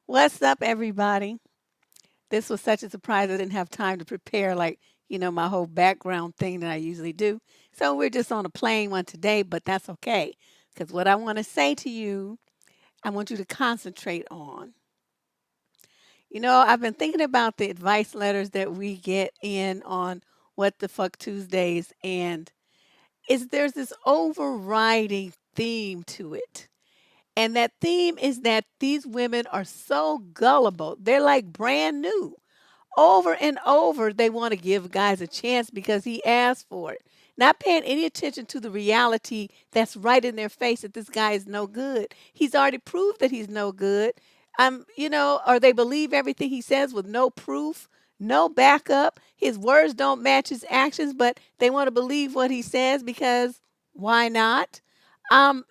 What's up, everybody? This was such a surprise. I didn't have time to prepare, my whole background thing that I usually do. So we're just on a plain one today, but that's okay. Because what I want to say to you, I want you to concentrate on. I've been thinking about the advice letters that we get in on What the Fuck Tuesdays, and there's this overriding theme to it. And that theme is that these women are so gullible. They're like brand new. Over and over, they want to give guys a chance because he asked for it. Not paying any attention to the reality that's right in their face that this guy is no good. He's already proved that he's no good. Or they believe everything he says with no proof, no backup. His words don't match his actions, but they want to believe what he says because why not? Um,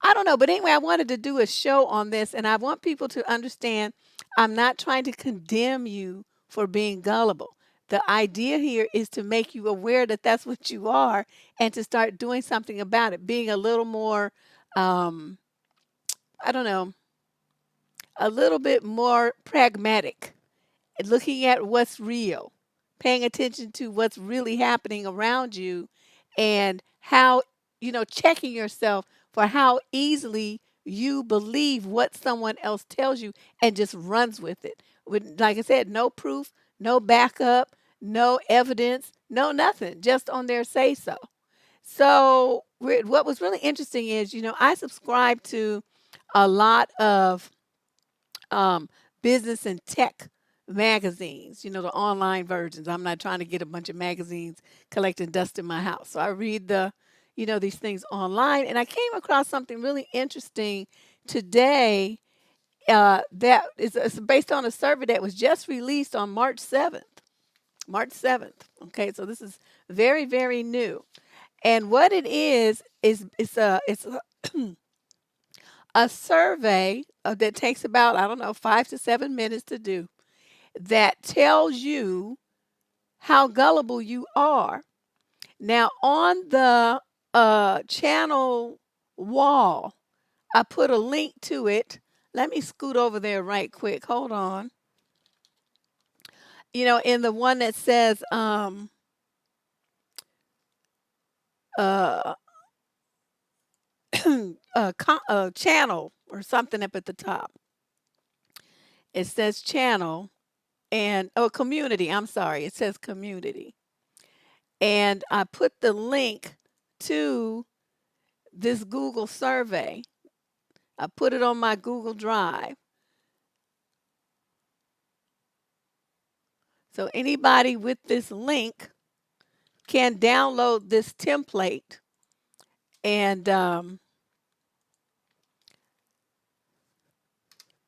I don't know, but anyway, I wanted to do a show on this, and I want people to understand I'm not trying to condemn you for being gullible. The idea here is to make you aware that that's what you are and to start doing something about it, being a little more, um, I don't know, a little bit more pragmatic, looking at what's real, paying attention to what's really happening around you, and how, checking yourself for how easily you believe what someone else tells you and just runs with it. With, like I said, no proof, no backup, no evidence, no nothing, just on their say so. So, what was really interesting is, I subscribe to a lot of um, business and tech magazines, the online versions. I'm not trying to get a bunch of magazines collecting dust in my house. So I read these things online. And I came across something really interesting today that is it's based on a survey that was just released on March 7th. March 7th. Okay, so this is very, very new. And what it is a survey that takes about, I don't know, 5 to 7 minutes to do that tells you how gullible you are. Now, on the channel wall, I put a link to it. Let me scoot over there right quick. Hold on. In the one that says uh, channel or something up at the top, it says channel and community. I'm sorry, it says community. And I put the link to this Google survey. I put it on my Google Drive. So anybody with this link can download this template and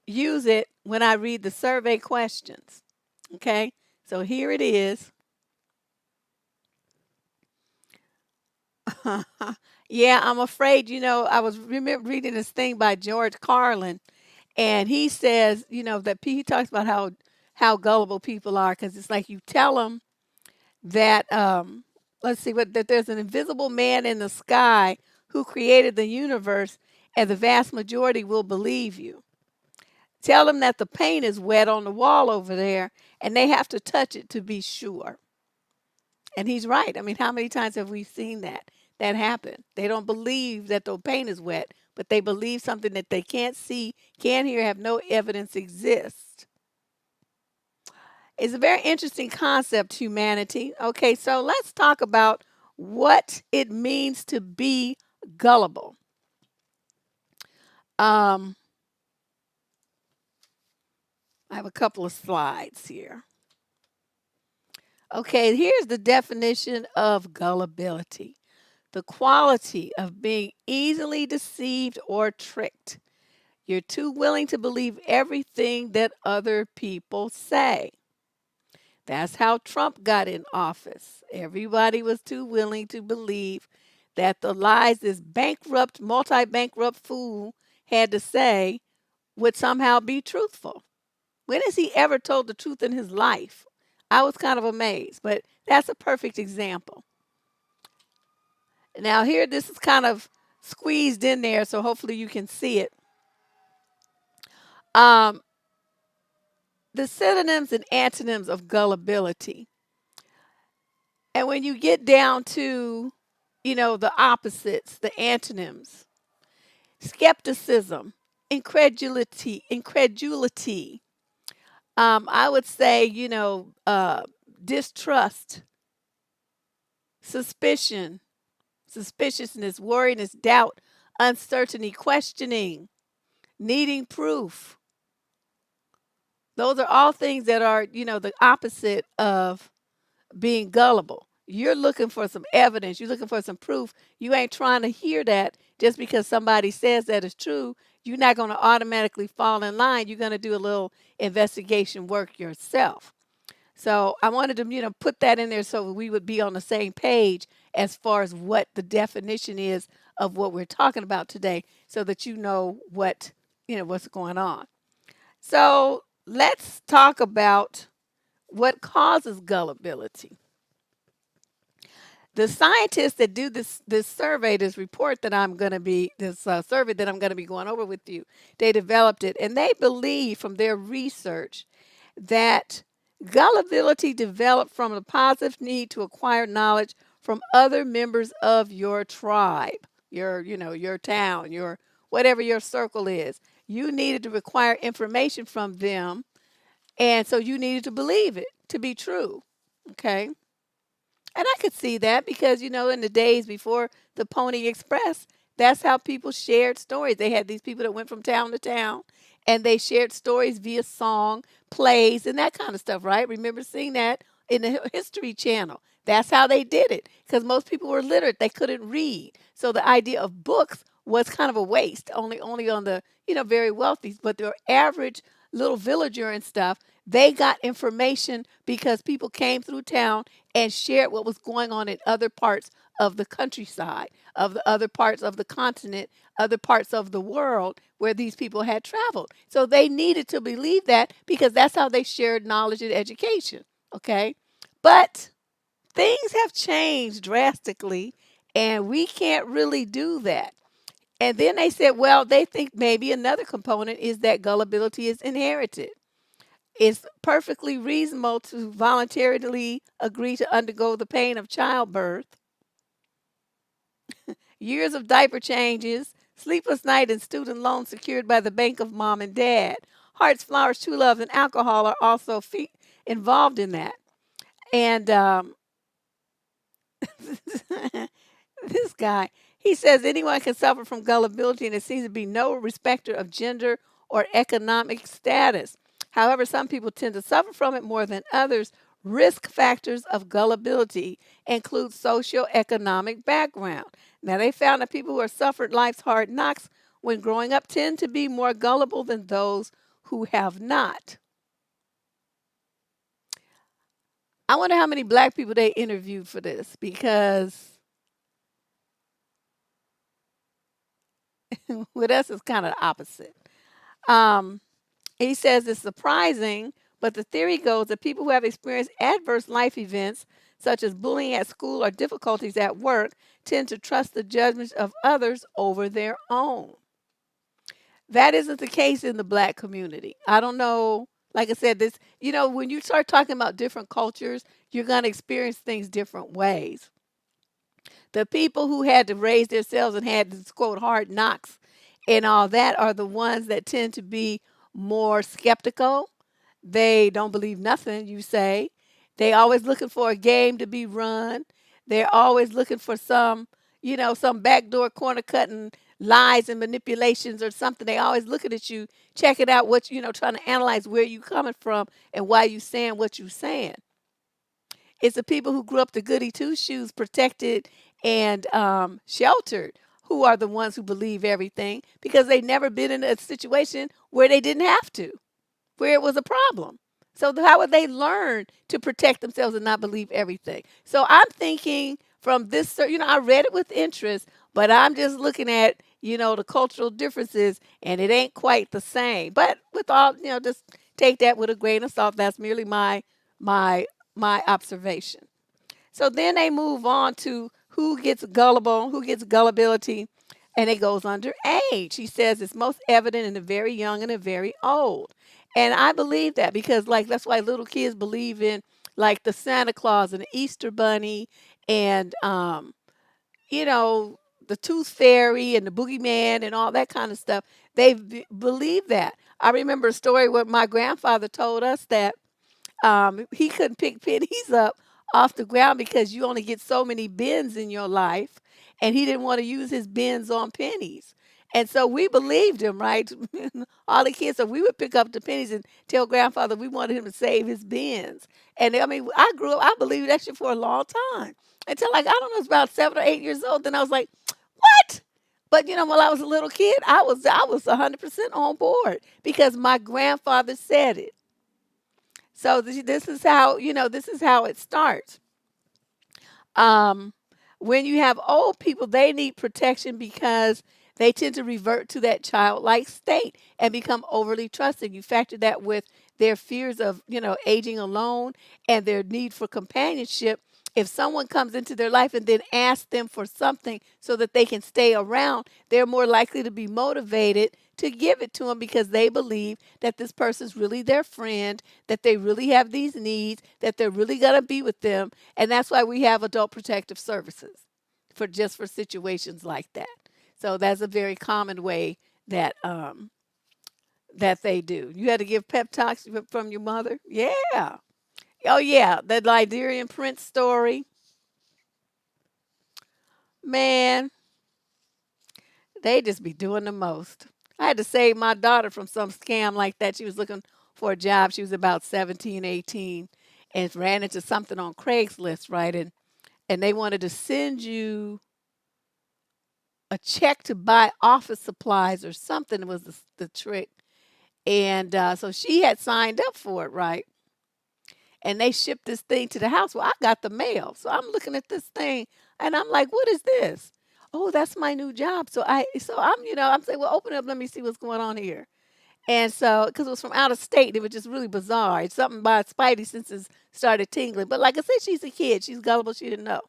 use it when I read the survey questions. Okay, so here it is. Yeah, I'm afraid, I was reading this thing by George Carlin, and he says, that he talks about how gullible people are because it's like you tell them that let's see what that there's an invisible man in the sky who created the universe, and the vast majority will believe you. Tell them that the paint is wet on the wall over there, and they have to touch it to be sure. And he's right. I mean, how many times have we seen that happen? They don't believe that the paint is wet, but they believe something that they can't see, can't hear, have no evidence exists. It's a very interesting concept, humanity. Okay, so let's talk about what it means to be gullible. Um, I have a couple of slides here. Okay, here's the definition of gullibility: the quality of being easily deceived or tricked. You're too willing to believe everything that other people say. That's how Trump got in office. Everybody was too willing to believe that the lies this bankrupt, multi bankrupt fool had to say would somehow be truthful. When has he ever told the truth in his life? I was kind of amazed, but that's a perfect example. Now, here, this is kind of squeezed in there, so hopefully you can see it. Um, the synonyms and antonyms of gullibility. And when you get down to, the opposites, the antonyms, skepticism, incredulity. I would say, distrust, suspicion, suspiciousness, worriness, doubt, uncertainty, questioning, needing proof. Those are all things that are, the opposite of being gullible. You're looking for some evidence, you're looking for some proof. You ain't trying to hear that just because somebody says that is true. You're not going to automatically fall in line. You're going to do a little investigation work yourself. So I wanted to, put that in there so we would be on the same page as far as what the definition is of what we're talking about today, so that you know what's going on. So let's talk about what causes gullibility. The scientists that do this survey, this report that I'm going to be this survey that I'm going to be going over with you, they developed it, and they believe from their research that gullibility developed from a positive need to acquire knowledge from other members of your tribe, your town, your whatever your circle is. You needed to require information from them, and so you needed to believe it to be true. Okay. And I could see that because, in the days before the Pony Express, that's how people shared stories. They had these people that went from town to town and they shared stories via song, plays, and that kind of stuff, right? Remember seeing that in the History Channel. That's how they did it because most people were literate. They couldn't read. So the idea of books was kind of a waste, only on the, very wealthy. But the average little villager and stuff, they got information because people came through town and shared what was going on in other parts of the countryside, of the other parts of the continent, other parts of the world where these people had traveled. So they needed to believe that because that's how they shared knowledge and education. Okay. But things have changed drastically and we can't really do that. And then they said, well, they think maybe another component is that gullibility is inherited. It's perfectly reasonable to voluntarily agree to undergo the pain of childbirth, years of diaper changes, sleepless night, and student loans secured by the bank of mom and dad. Hearts, flowers, true love, and alcohol are also involved in that. And this guy, he says anyone can suffer from gullibility, and it seems to be no respecter of gender or economic status. However, some people tend to suffer from it more than others. Risk factors of gullibility include socioeconomic background. Now, they found that people who have suffered life's hard knocks when growing up tend to be more gullible than those who have not. I wonder how many black people they interviewed for this because with us, it's kind of the opposite. Um, he says it's surprising, but the theory goes that people who have experienced adverse life events, such as bullying at school or difficulties at work, tend to trust the judgments of others over their own. That isn't the case in the black community. I don't know. Like I said, when you start talking about different cultures, you're going to experience things different ways. The people who had to raise themselves and had this quote hard knocks and all that are the ones that tend to be more skeptical. They don't believe nothing you say. They always looking for a game to be run. They're always looking for some backdoor corner cutting lies and manipulations or something. They always looking at you, checking out what trying to analyze where you coming from and why you saying what you saying. It's the people who grew up the goody two shoes, protected and sheltered, who are the ones who believe everything because they never been in a situation where they didn't have to, where it was a problem. So how would they learn to protect themselves and not believe everything? So I'm thinking from this, I read it with interest, but I'm just looking at, the cultural differences and it ain't quite the same. But with all, just take that with a grain of salt. That's merely my my observation. So then they move on to who gets gullible, who gets gullibility. and it goes under age. He says it's most evident in the very young and the very old. And I believe that because, like, that's why little kids believe in, like, the Santa Claus and the Easter Bunny and, you know, the Tooth Fairy and the Boogeyman and all that kind of stuff. They believe that. I remember a story where my grandfather told us that he couldn't pick pennies up off the ground because you only get so many bins in your life, and he didn't want to use his bins on pennies. And so we believed him, right? All the kids, so we would pick up the pennies and tell grandfather we wanted him to save his bins. And I mean, I grew up, I believed that shit for a long time until, like, I don't know, it was about 7 or 8 years old. Then I was like, what? But when I was a little kid, I was 100% on board because my grandfather said it. So this is how it starts. Um, when you have old people, they need protection because they tend to revert to that childlike state and become overly trusting. You factor that with their fears of, aging alone and their need for companionship. If someone comes into their life and then asks them for something so that they can stay around, they're more likely to be motivated to give it to them because they believe that this person's really their friend, that they really have these needs, that they're really going to be with them. And that's why we have adult protective services for situations like that. So that's a very common way that that they do. You had to give pep talks from your mother? Yeah. Oh yeah, that Liberian prince story. Man, they just be doing the most. I had to save my daughter from some scam like that. She was looking for a job. She was about 17, 18, and ran into something on Craigslist, right? And they wanted to send you a check to buy office supplies or something was the trick. And so she had signed up for it, right? And they shipped this thing to the house. Well, I got the mail. So I'm looking at this thing and I'm like, what is this? Oh, that's my new job. So I'm saying, well, open it up, let me see what's going on here. And so, because it was from out of state, it was just really bizarre. It's something by Spidey senses started tingling. But like I said, she's a kid. She's gullible. She didn't know.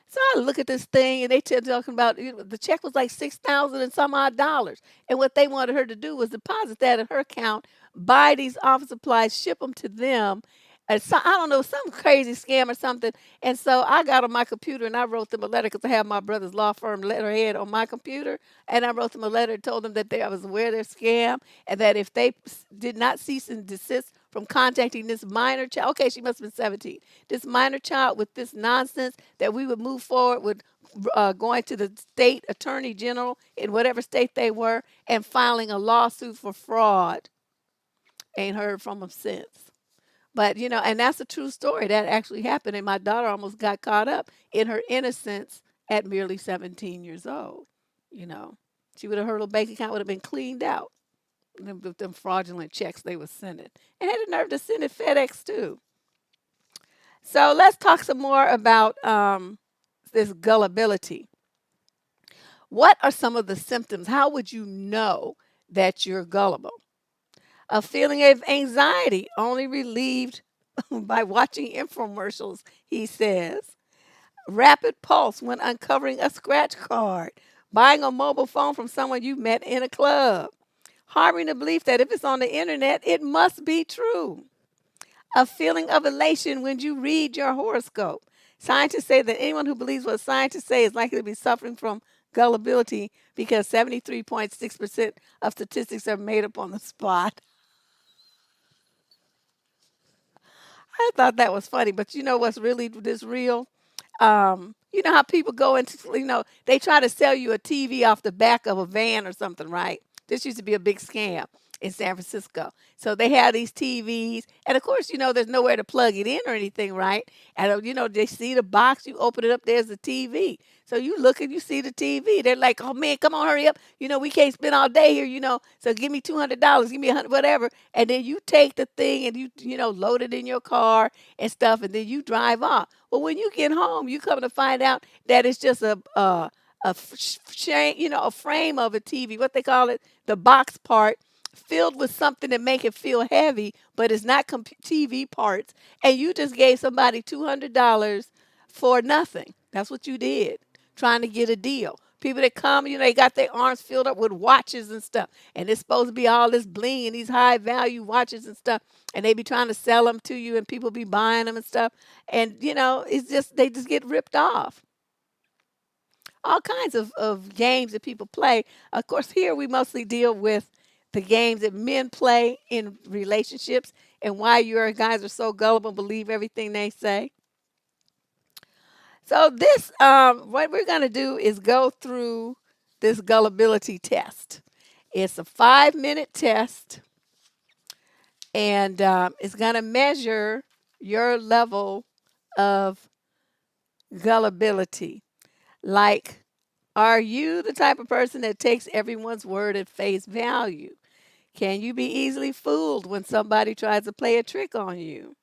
So I look at this thing and they talking about the check was like 6,000 and some odd dollars. And what they wanted her to do was deposit that in her account, buy these office supplies, ship them to them. And so, I don't know, some crazy scam or something. And so I got on my computer and I wrote them a letter because I have my brother's law firm letterhead on my computer. And I wrote them a letter and told them that I was aware of their scam and that if they did not cease and desist from contacting this minor child, okay, she must have been 17, this minor child with this nonsense, that we would move forward with going to the state attorney general in whatever state they were and filing a lawsuit for fraud. Ain't heard from them since. But, and that's a true story. That actually happened. And my daughter almost got caught up in her innocence at merely 17 years old. You know, she would have, her little bank account would have been cleaned out with them fraudulent checks they were sending. And had the nerve to send it FedEx too. So let's talk some more about this gullibility. What are some of the symptoms? How would you know that you're gullible? A feeling of anxiety, only relieved by watching infomercials, he says. Rapid pulse when uncovering a scratch card. Buying a mobile phone from someone you met in a club. Harboring the belief that if it's on the internet, it must be true. A feeling of elation when you read your horoscope. Scientists say that anyone who believes what scientists say is likely to be suffering from gullibility because 73.6% of statistics are made up on the spot. I thought that was funny, but you know what's really this real? You know how people go into, they try to sell you a TV off the back of a van or something, right? This used to be a big scam in San Francisco. So they have these TVs, and of course, there's nowhere to plug it in or anything, right? And they see the box, you open it up, there's the TV. So you look and you see the TV. They're like, "Oh man, come on, hurry up! We can't spend all day here. So give me $200, give me 100, whatever." And then you take the thing and you load it in your car and stuff, and then you drive off. Well, when you get home, you come to find out that it's just a frame of a TV, what they call it, the box part, filled with something to make it feel heavy, but it's not TV parts. And you just gave somebody $200 for nothing. That's what you did, trying to get a deal. People that come, they got their arms filled up with watches and stuff. And it's supposed to be all this bling and these high value watches and stuff. And they be trying to sell them to you and people be buying them and stuff. And, it's just, they just get ripped off. All kinds of games that people play. Of course, here we mostly deal with the games that men play in relationships and why your guys are so gullible and believe everything they say. So this, what we're going to do is go through this gullibility test. It's a 5-minute test, and it's going to measure your level of gullibility. Like, are you the type of person that takes everyone's word at face value? Can you be easily fooled when somebody tries to play a trick on you?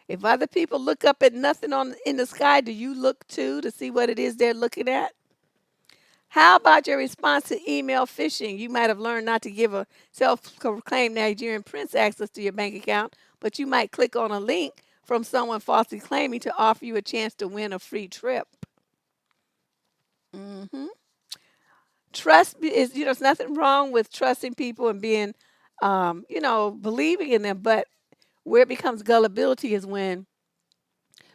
If other people look up at nothing in the sky, do you look too to see what it is they're looking at? How about your response to email phishing? You might have learned not to give a self-proclaimed Nigerian prince access to your bank account, but you might click on a link from someone falsely claiming to offer you a chance to win a free trip. hmm Trust is, there's nothing wrong with trusting people and being, believing in them, but where it becomes gullibility is when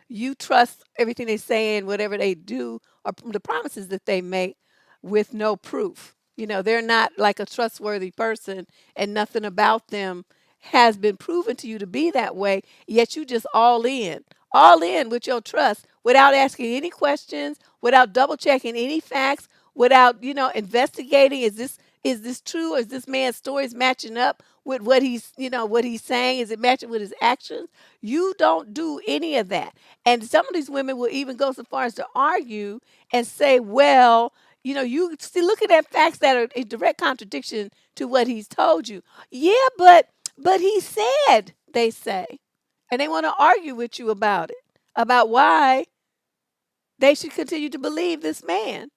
you trust everything they say and whatever they do or the promises that they make with no proof. They're not like a trustworthy person and nothing about them has been proven to you to be that way, yet you just all in with your trust without asking any questions, without double checking any facts, without, investigating is this true? Is this man's stories matching up with what he's saying? Is it matching with his actions? You don't do any of that. And some of these women will even go so far as to argue and say, well, you still looking at facts that are in direct contradiction to what he's told you. Yeah, but he said, they say. And they want to argue with you about it, about why they should continue to believe this man.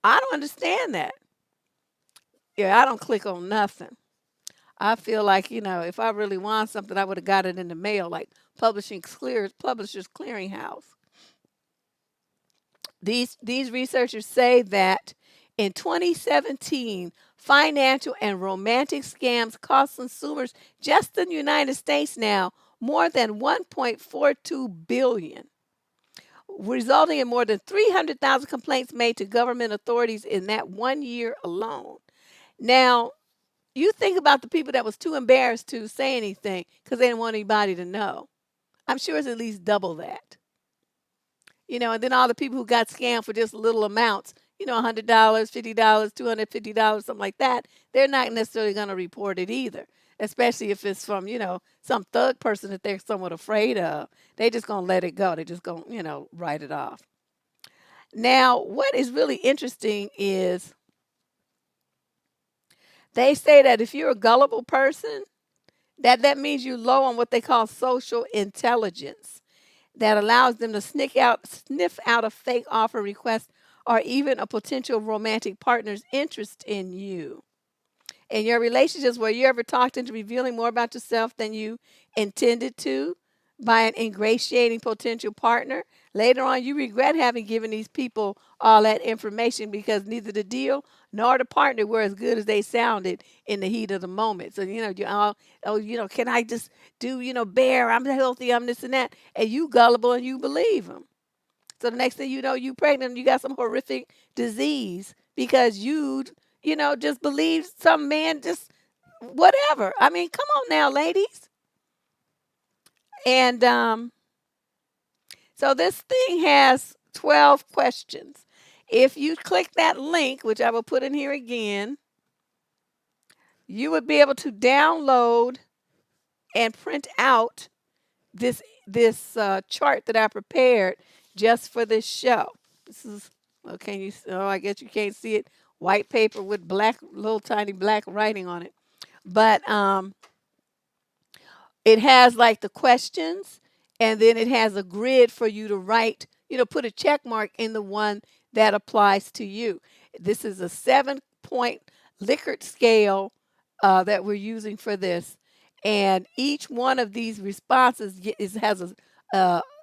I don't understand that. Yeah, I don't click on nothing. I feel like, if I really want something, I would have got it in the mail, like Publishers Clearinghouse. These researchers say that in 2017, financial and romantic scams cost consumers just in the United States now more than 1.42 billion, resulting in more than 300,000 complaints made to government authorities in that 1 year alone. Now, you think about the people that was too embarrassed to say anything because they didn't want anybody to know. I'm sure it's at least double that. And then all the people who got scammed for just little amounts, $100, $50, $250, something like that, they're not necessarily going to report it either, especially if it's from, some thug person that they're somewhat afraid of. They just going to let it go. They just going to, write it off. Now, what is really interesting is they say that if you're a gullible person, that means you're low on what they call social intelligence that allows them to sniff out a fake offer request or even a potential romantic partner's interest in you. In your relationships, where you ever talked into revealing more about yourself than you intended to by an ingratiating potential partner, later on you regret having given these people all that information because neither the deal nor the partner were as good as they sounded in the heat of the moment. So, you all, oh, can I just do, bear, I'm healthy, I'm this and that. And you gullible and you believe them. So the next thing you know, you pregnant and you got some horrific disease because just believe some man just whatever. I mean, come on now, ladies. And so this thing has 12 questions. If you click that link, which I will put in here again, you would be able to download and print out this chart that I prepared just for this show. This is, well, can you? Oh, I guess you can't see it. White paper with little tiny black writing on it, but it has like the questions, and then it has a grid for you to write. Put a check mark in the one that applies to you. This is a 7-point Likert scale that we're using for this, and each one of these responses has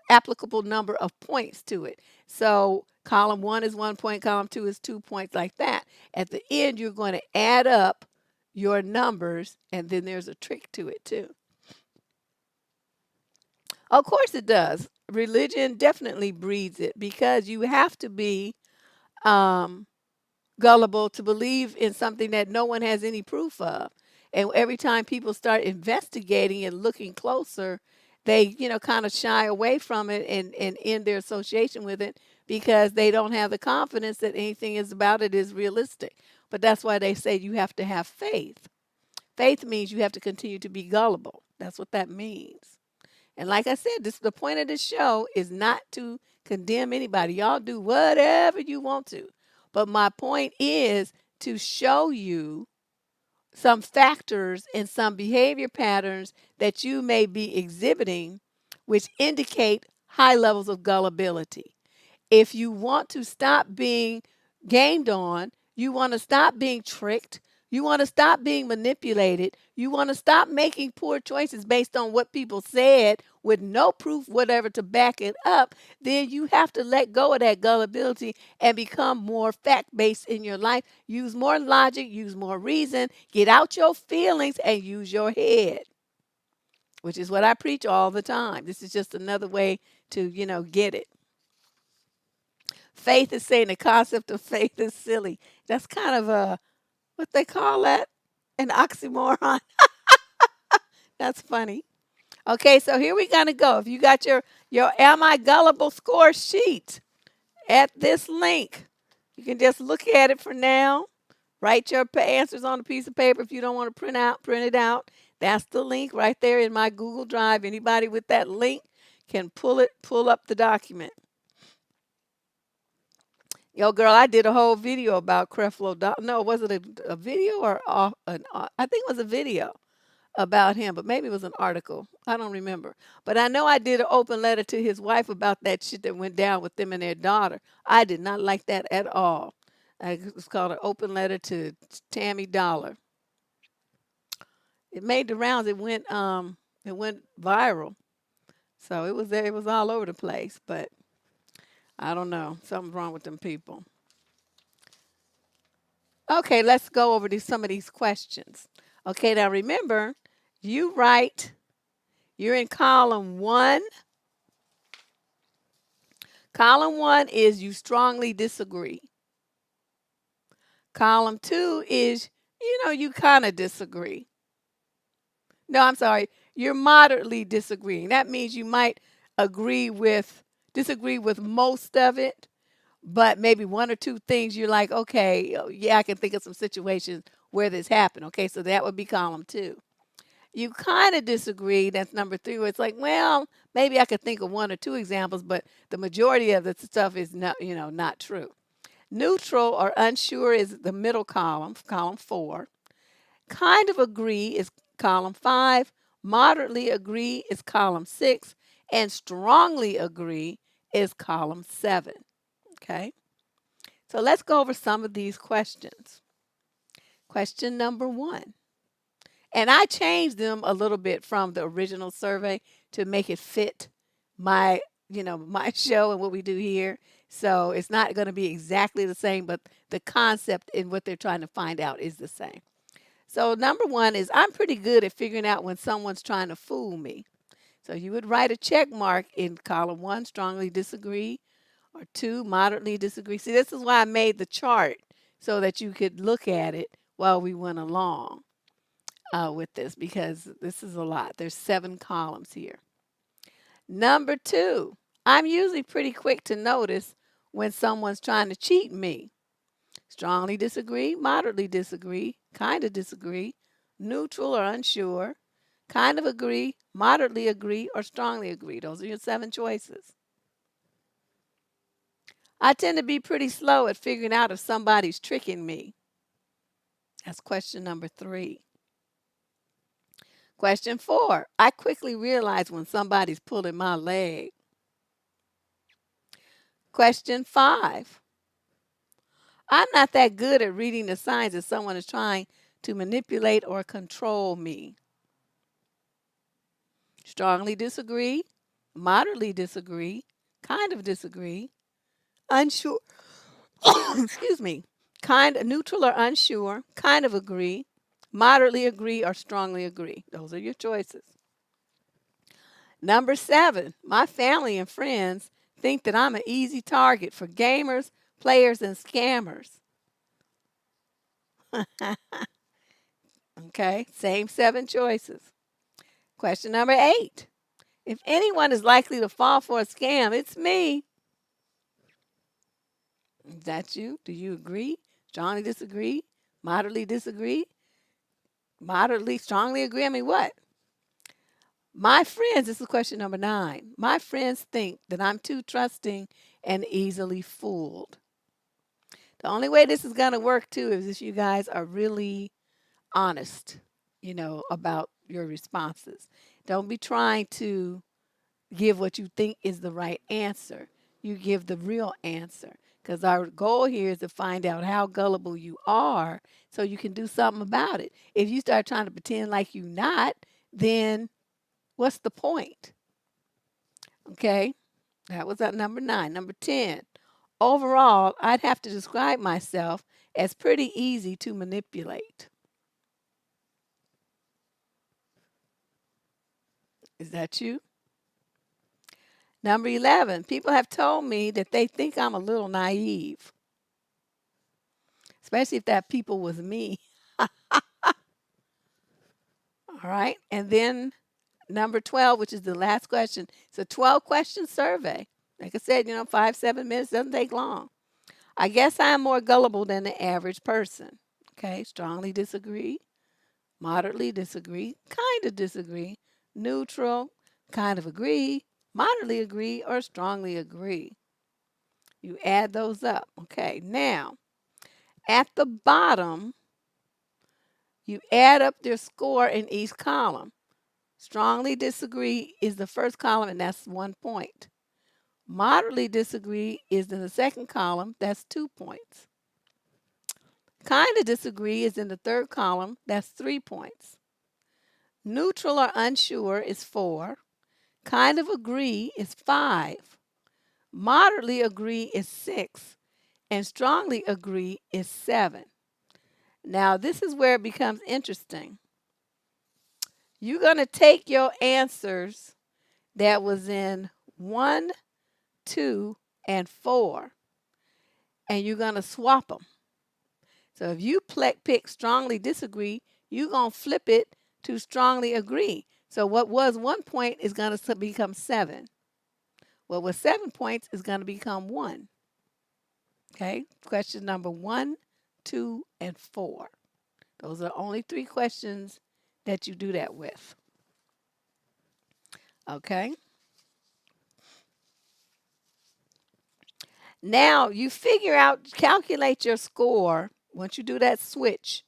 applicable number of points to it. So column 1 is 1 point, column 2 is 2 points, like that. At the end, you're going to add up your numbers, and then there's a trick to it too. Of course it does. Religion definitely breeds it, because you have to be um, gullible to believe in something that no one has any proof of. And every time people start investigating and looking closer, they, kind of shy away from it and end their association with it, because they don't have the confidence that anything is about it is realistic. But that's why they say you have to have faith. Faith means you have to continue to be gullible. That's what that means. And like I said, the point of this show is not to condemn anybody. Y'all do whatever you want to. But my point is to show you some factors and some behavior patterns that you may be exhibiting, which indicate high levels of gullibility. If you want to stop being gamed on, you want to stop being tricked, you want to stop being manipulated, you want to stop making poor choices based on what people said with no proof whatever to back it up, then you have to let go of that gullibility and become more fact-based in your life. Use more logic, use more reason, get out your feelings and use your head, which is what I preach all the time. This is just another way to, get it. Faith is saying the concept of faith is silly. That's kind of what they call that? An oxymoron. That's funny. Okay, so here we're gonna go. If you got your Am I Gullible score sheet at this link, you can just look at it for now. Write your answers on a piece of paper if you don't want to print it out. That's the link right there in my Google Drive. Anybody with that link can pull up the document. Yo, girl, I did a whole video about Creflo. No, was it a video or I think it was a video about him, but maybe it was an article. I don't remember. But I know I did an open letter to his wife about that shit that went down with them and their daughter. I did not like that at all. It was called an open letter to Tammy Dollar. It made the rounds. It went viral. So it was there. It was all over the place. But I don't know. Something's wrong with them people. Okay, let's go over some of these questions. Okay, now remember, you're in column 1. Column 1 is you strongly disagree. Column 2 is, you kind of disagree. No, I'm sorry, you're moderately disagreeing. That means you might disagree with most of it, but maybe one or two things you're like, okay, yeah, I can think of some situations where this happened. Okay, so that would be column 2. You kind of disagree. That's number 3, where it's like, well, maybe I could think of one or two examples, but the majority of the stuff is not true. Neutral or unsure is the middle column 4. Kind of agree is column 5. Moderately agree is column 6. And strongly agree is column 7. Okay, so let's go over some of these questions. Question number 1. And I changed them a little bit from the original survey to make it fit my show and what we do here. So it's not going to be exactly the same, but the concept and what they're trying to find out is the same. So number 1 is, I'm pretty good at figuring out when someone's trying to fool me. So you would write a check mark in column 1, strongly disagree, or 2, moderately disagree. See, this is why I made the chart, so that you could look at it while we went along with this, because this is a lot. There's 7 columns here. Number 2, I'm usually pretty quick to notice when someone's trying to cheat me. Strongly disagree, moderately disagree, kind of disagree, neutral or unsure, kind of agree, moderately agree, or strongly agree. Those are your 7 choices. I tend to be pretty slow at figuring out if somebody's tricking me. That's question number 3. Question 4, I quickly realize when somebody's pulling my leg. Question 5, I'm not that good at reading the signs that someone is trying to manipulate or control me. Strongly disagree, moderately disagree, kind of disagree, unsure, excuse me, kind neutral or unsure, kind of agree, moderately agree, or strongly agree. Those are your choices. Number 7, my family and friends think that I'm an easy target for gamers, players, and scammers. Okay, same 7 choices. Question number 8. If anyone is likely to fall for a scam, it's me. Is that you? Do you agree? Strongly disagree? Moderately disagree? Moderately, strongly agree? I mean, what? My friends, this is question number 9. My friends think that I'm too trusting and easily fooled. The only way this is going to work too is if you guys are really honest, about your responses. Don't be trying to give what you think is the right answer. You give the real answer. Because our goal here is to find out how gullible you are so you can do something about it. If you start trying to pretend like you're not, then what's the point? Okay, that was at number 9. Number 10. Overall, I'd have to describe myself as pretty easy to manipulate. Is that you? Number 11. People have told me that they think I'm a little naive, especially if that people was me. All right. And then number 12, which is the last question. It's a 12-question survey. Like I said, 5-7 minutes doesn't take long. I guess I'm more gullible than the average person. Okay. Strongly disagree, moderately disagree, kind of disagree, neutral, kind of agree, moderately agree, or strongly agree. You add those up. Okay. Now, at the bottom, you add up their score in each column. Strongly disagree is the first column, and that's 1 point. Moderately disagree is in the second column, that's 2 points. Kind of disagree is in the third column, that's 3 points. Neutral or unsure is 4. Kind of agree is 5. Moderately agree is 6. And strongly agree is 7. Now, this is where it becomes interesting. You're going to take your answers that was in 1, 2, and 4, and you're going to swap them. So if you pick strongly disagree, you're going to flip it to strongly agree. So what was 1 point is going to become 7. What was 7 points is going to become 1. Okay, question number 1, 2, and 4. Those are only 3 questions that you do that with. Okay. Now you calculate your score. Once you do that switch,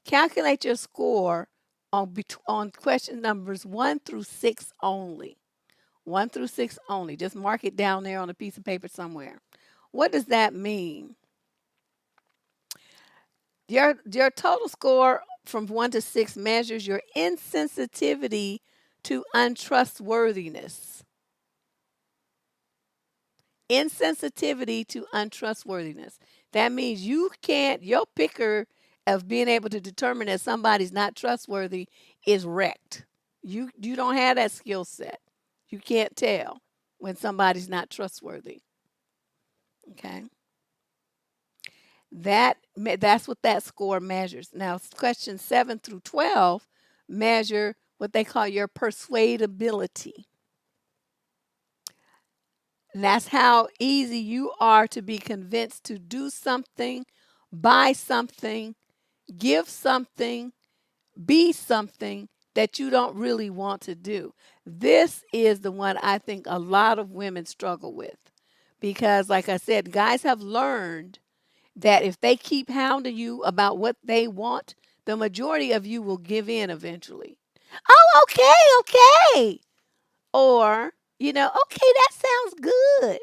calculate your score on question numbers 1 through 6 only. 1 through 6 only. Just mark it down there on a piece of paper somewhere. What does that mean? Your total score from 1 to 6 measures your insensitivity to untrustworthiness. Insensitivity to untrustworthiness. That means your picker of being able to determine that somebody's not trustworthy is wrecked. You don't have that skill set. You can't tell when somebody's not trustworthy. Okay. That's what that score measures. Now, questions 7 through 12 measure what they call your persuadability. And that's how easy you are to be convinced to do something, buy something, give something, be something that you don't really want to do. This is the one I think a lot of women struggle with because, like I said, guys have learned that if they keep hounding you about what they want, the majority of you will give in eventually. Oh, okay. Or, okay, that sounds good.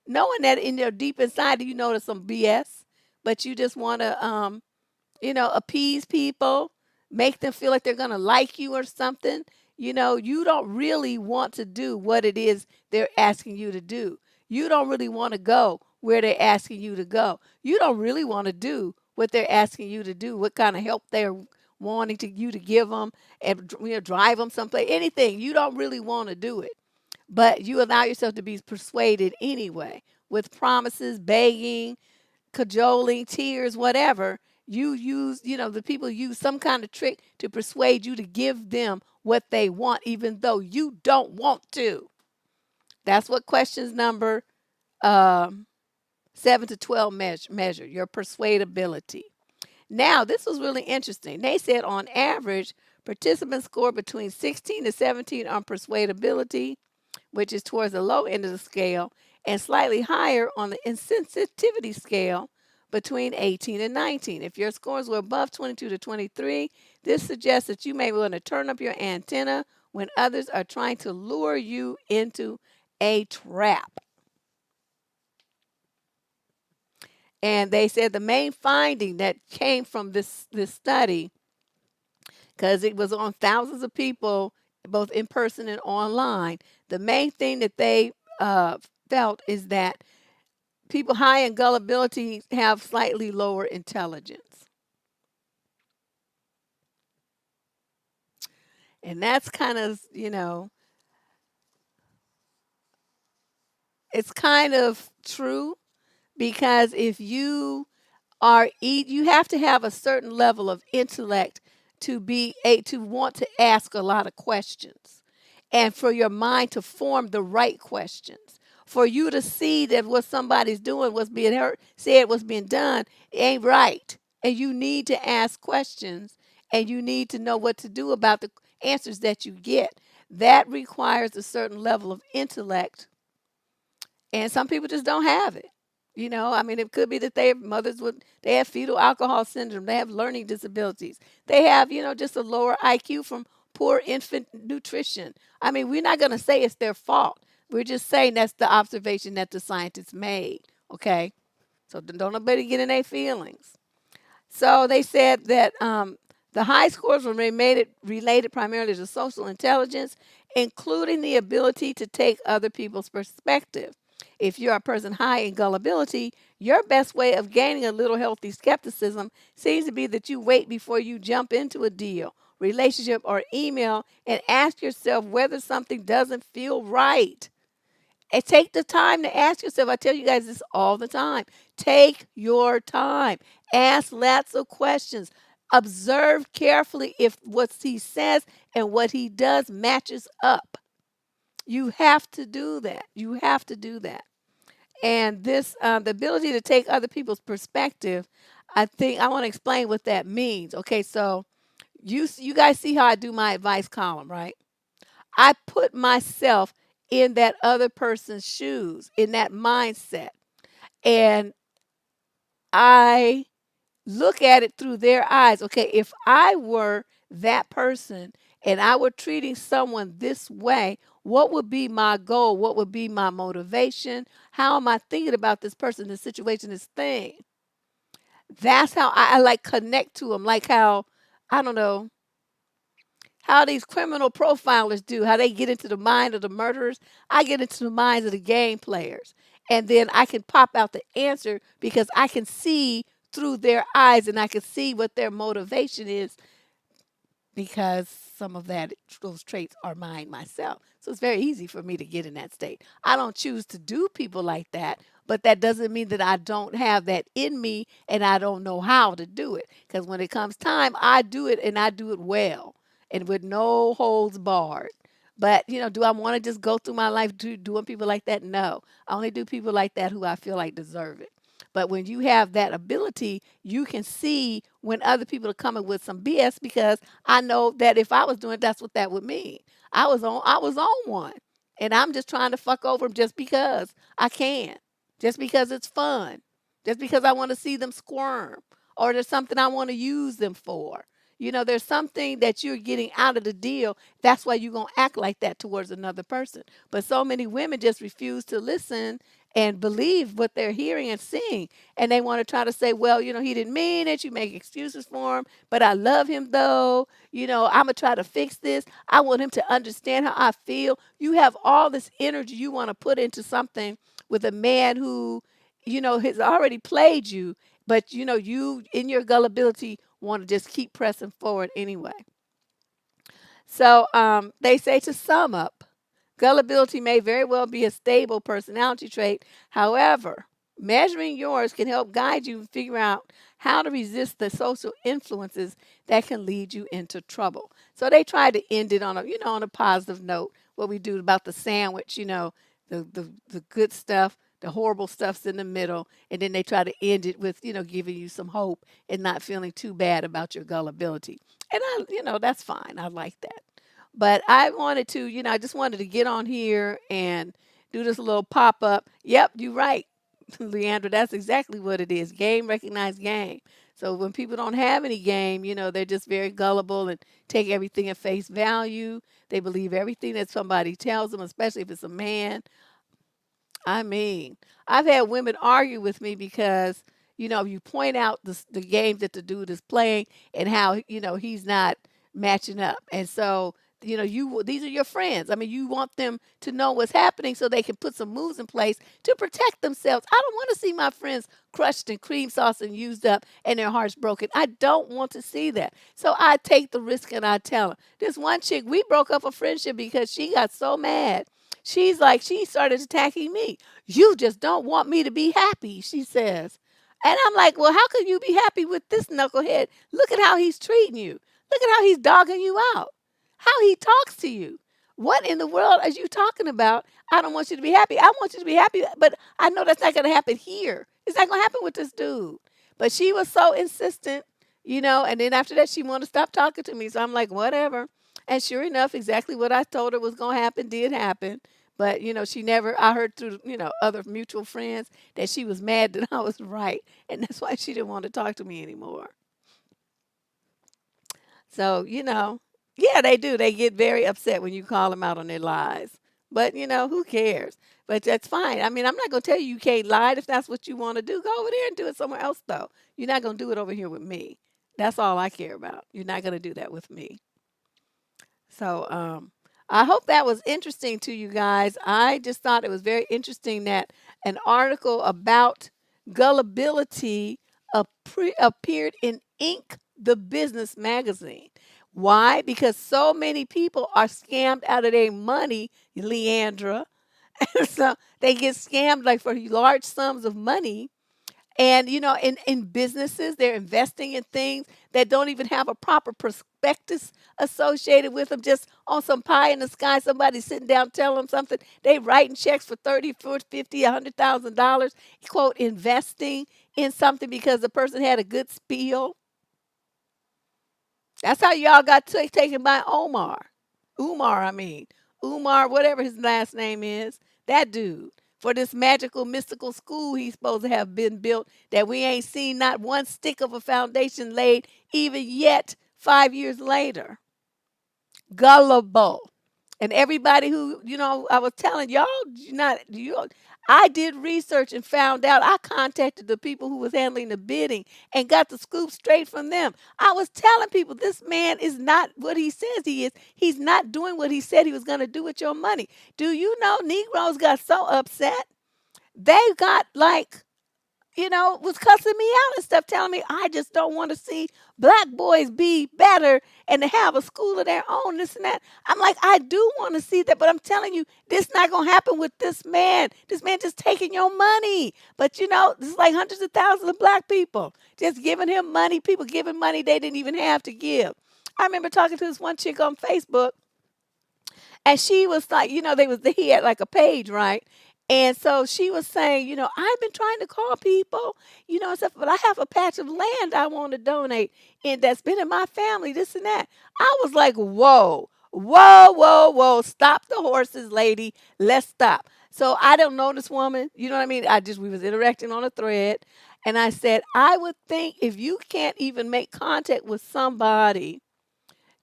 Knowing that in your deep inside, you know there's some BS, but you just want to, appease people, make them feel like they're going to like you or something. you don't really want to do what it is they're asking you to do. You don't really want to go where they're asking you to go. You don't really want to do what they're asking you to do, what kind of help they're wanting you to give them, and drive them someplace, anything. You don't really want to do it, but you allow yourself to be persuaded anyway with promises, begging, cajoling, tears, whatever. The people use some kind of trick to persuade you to give them what they want, even though you don't want to. That's what questions number um, 7 to 12 measure your persuadability. Now, this was really interesting. They said on average, participants score between 16 to 17 on persuadability, which is towards the low end of the scale, and slightly higher on the insensitivity scale between 18 and 19. If your scores were above 22 to 23, this suggests that you may want to turn up your antenna when others are trying to lure you into a trap. And they said the main finding that came from this study, because it was on thousands of people, both in person and online, the main thing that they felt is that people high in gullibility have slightly lower intelligence. And that's kind of, it's kind of true, because if you have to have a certain level of intellect to want to ask a lot of questions, and for your mind to form the right questions, for you to see that what somebody's doing, what's being heard, said, what's being done ain't right, and you need to ask questions, and you need to know what to do about the answers that you get. That requires a certain level of intellect, and some people just don't have it. I mean, it could be that they have fetal alcohol syndrome, they have learning disabilities, they have, just a lower IQ from poor infant nutrition. I mean, we're not going to say it's their fault. We're just saying that's the observation that the scientists made. Okay. So don't nobody get in their feelings. So they said that the high scores were related primarily to social intelligence, including the ability to take other people's perspective. If you're a person high in gullibility, your best way of gaining a little healthy skepticism seems to be that you wait before you jump into a deal, relationship, or email and ask yourself whether something doesn't feel right. And take the time to ask yourself. I tell you guys this all the time. Take your time. Ask lots of questions. Observe carefully if what he says and what he does matches up. You have to do that. You have to do that. And the ability to take other people's perspective, I think I want to explain what that means. Okay, so you guys see how I do my advice column, right? I put myself in that other person's shoes, in that mindset. And I look at it through their eyes. Okay, if I were that person and I were treating someone this way, what would be my goal? What would be my motivation? How am I thinking about this person, this situation, this thing? That's how I like connect to them. Like how, I don't know, how these criminal profilers do, how they get into the mind of the murderers. I get into the minds of the game players. And then I can pop out the answer because I can see through their eyes and I can see what their motivation is, because some of those traits are mine myself. So it's very easy for me to get in that state. I don't choose to do people like that, but that doesn't mean that I don't have that in me and I don't know how to do it. Because when it comes time, I do it and I do it well and with no holds barred. But, do I want to just go through my life doing people like that? No. I only do people like that who I feel like deserve it. But when you have that ability, you can see when other people are coming with some BS, because I know that if I was doing it, that's what that would mean. I was on one. And I'm just trying to fuck over them just because I can. Just because it's fun. Just because I want to see them squirm. Or there's something I want to use them for. There's something that you're getting out of the deal. That's why you're going to act like that towards another person. But so many women just refuse to listen and believe what they're hearing and seeing. And they want to try to say, well, he didn't mean it. You make excuses for him, but I love him though. I'm going to try to fix this. I want him to understand how I feel. You have all this energy you want to put into something with a man who, has already played you, but, you in your gullibility want to just keep pressing forward anyway. So they say, to sum up, gullibility may very well be a stable personality trait. However, measuring yours can help guide you figure out how to resist the social influences that can lead you into trouble. So they try to end it on a positive note. What we do about the sandwich, the good stuff, the horrible stuff's in the middle, and then they try to end it with, giving you some hope and not feeling too bad about your gullibility. And that's fine. I like that. But I wanted to, I just wanted to get on here and do this little pop up. Yep, you're right, Leandra. That's exactly what it is. Game recognized game. So when people don't have any game, they're just very gullible and take everything at face value. They believe everything that somebody tells them, especially if it's a man. I mean, I've had women argue with me because, you point out the games that the dude is playing and how, he's not matching up. And so, these are your friends. I mean, you want them to know what's happening so they can put some moves in place to protect themselves. I don't want to see my friends crushed and cream sauce and used up and their hearts broken. I don't want to see that. So I take the risk and I tell them. This one chick, we broke up a friendship because she got so mad. She's like, she started attacking me. You just don't want me to be happy, she says. And I'm like, well, how can you be happy with this knucklehead? Look at how he's treating you. Look at how he's dogging you out. How he talks to you. What in the world are you talking about? I don't want you to be happy. I want you to be happy, but I know that's not going to happen here. It's not going to happen with this dude. But she was so insistent, and then after that, she wanted to stop talking to me. So I'm like, whatever. And sure enough, exactly what I told her was going to happen did happen. But, she never, I heard through, other mutual friends that she was mad that I was right. And that's why she didn't want to talk to me anymore. So, yeah, they do. They get very upset when you call them out on their lies. But, who cares? But that's fine. I mean, I'm not going to tell you you can't lie if that's what you want to do. Go over there and do it somewhere else, though. You're not going to do it over here with me. That's all I care about. You're not going to do that with me. So, I hope that was interesting to you guys. I just thought it was very interesting that an article about gullibility appeared in Inc., the business magazine. Why? Because so many people are scammed out of their money, Leandra. So they get scammed like for large sums of money. And in businesses, they're investing in things that don't even have a proper prospectus associated with them, just on some pie in the sky. Somebody sitting down telling them something. They writing checks for 30, 40, 50, $100,000, quote, investing in something because the person had a good spiel. That's how y'all got taken by Omar. Umar, I mean. Umar, whatever his last name is. That dude. For this magical, mystical school he's supposed to have been built that we ain't seen not one stick of a foundation laid even yet 5 years later. Gullible. And everybody who, I was telling y'all, I did research and found out. I contacted the people who was handling the bidding and got the scoop straight from them. I was telling people this man is not what he says he is. He's not doing what he said he was going to do with your money. Do you know Negroes got so upset? They got like, was cussing me out and stuff, telling me I just don't want to see black boys be better and to have a school of their own, this and that. I'm like, I do want to see that, but I'm telling you, this not going to happen with this man. This man just taking your money. But, this is like hundreds of thousands of black people just giving him money, people giving money they didn't even have to give. I remember talking to this one chick on Facebook, and she was like, he had like a page, right? And so she was saying, I've been trying to call people, and stuff, but I have a patch of land I want to donate, and that's been in my family, this and that. I was like, whoa, whoa, whoa, whoa, stop the horses, lady. Let's stop. So I don't know this woman, you know what I mean? We was interacting on a thread, and I said, I would think if you can't even make contact with somebody